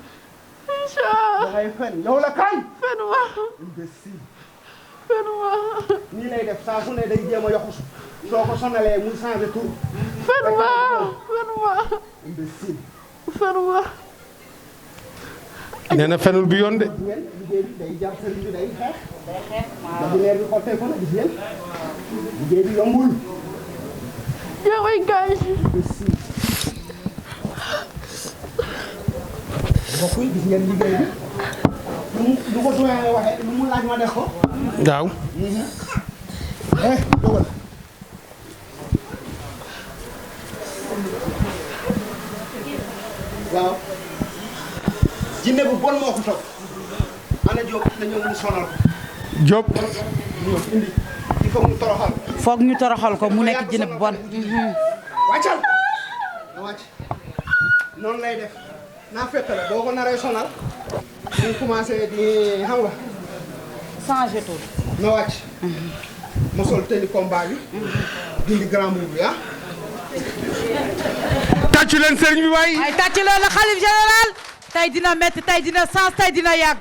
Aïssa. da ngay fen yow la kan. fen wa. imbécile. fen wa. nii lay def saa su ne day jéem a yoxusu soo ko sonalee muy changé tur. fen wa. fen wa. imbécile. fen wa. nee na fenul bi yoon de. gis ngeen liggéey bi day jar sëriñ bi day xeex. da bu leer bi xottee ko na gis ngeen. liggéey bi yombul. yaa may gaañ. imbécile. mbokk yi gis ngeen liggéey bi. lu ko doyen waxee lu mu laaj ma def ko. waaw. dogal. waaw. jinne bu bon moo ko topp. ana Diop dañoo mun sonal ko. Diop. ñëw indi. il faut mu toroxal. foog ñu toroxal ko mu nekk jinne bu bon. wàccal. na wàcc. noonu lay def. naa fekk la boo ko naree sonal. ñu commencé di xam nga. changé tout. na wàcc. ma sol tenue combat bi. dindi grand boubou bi ah. tàccu leen sëriñ bi waay. ay tàcc loolu xalif général. tey dina métti tey dina sens tey dina yàgg.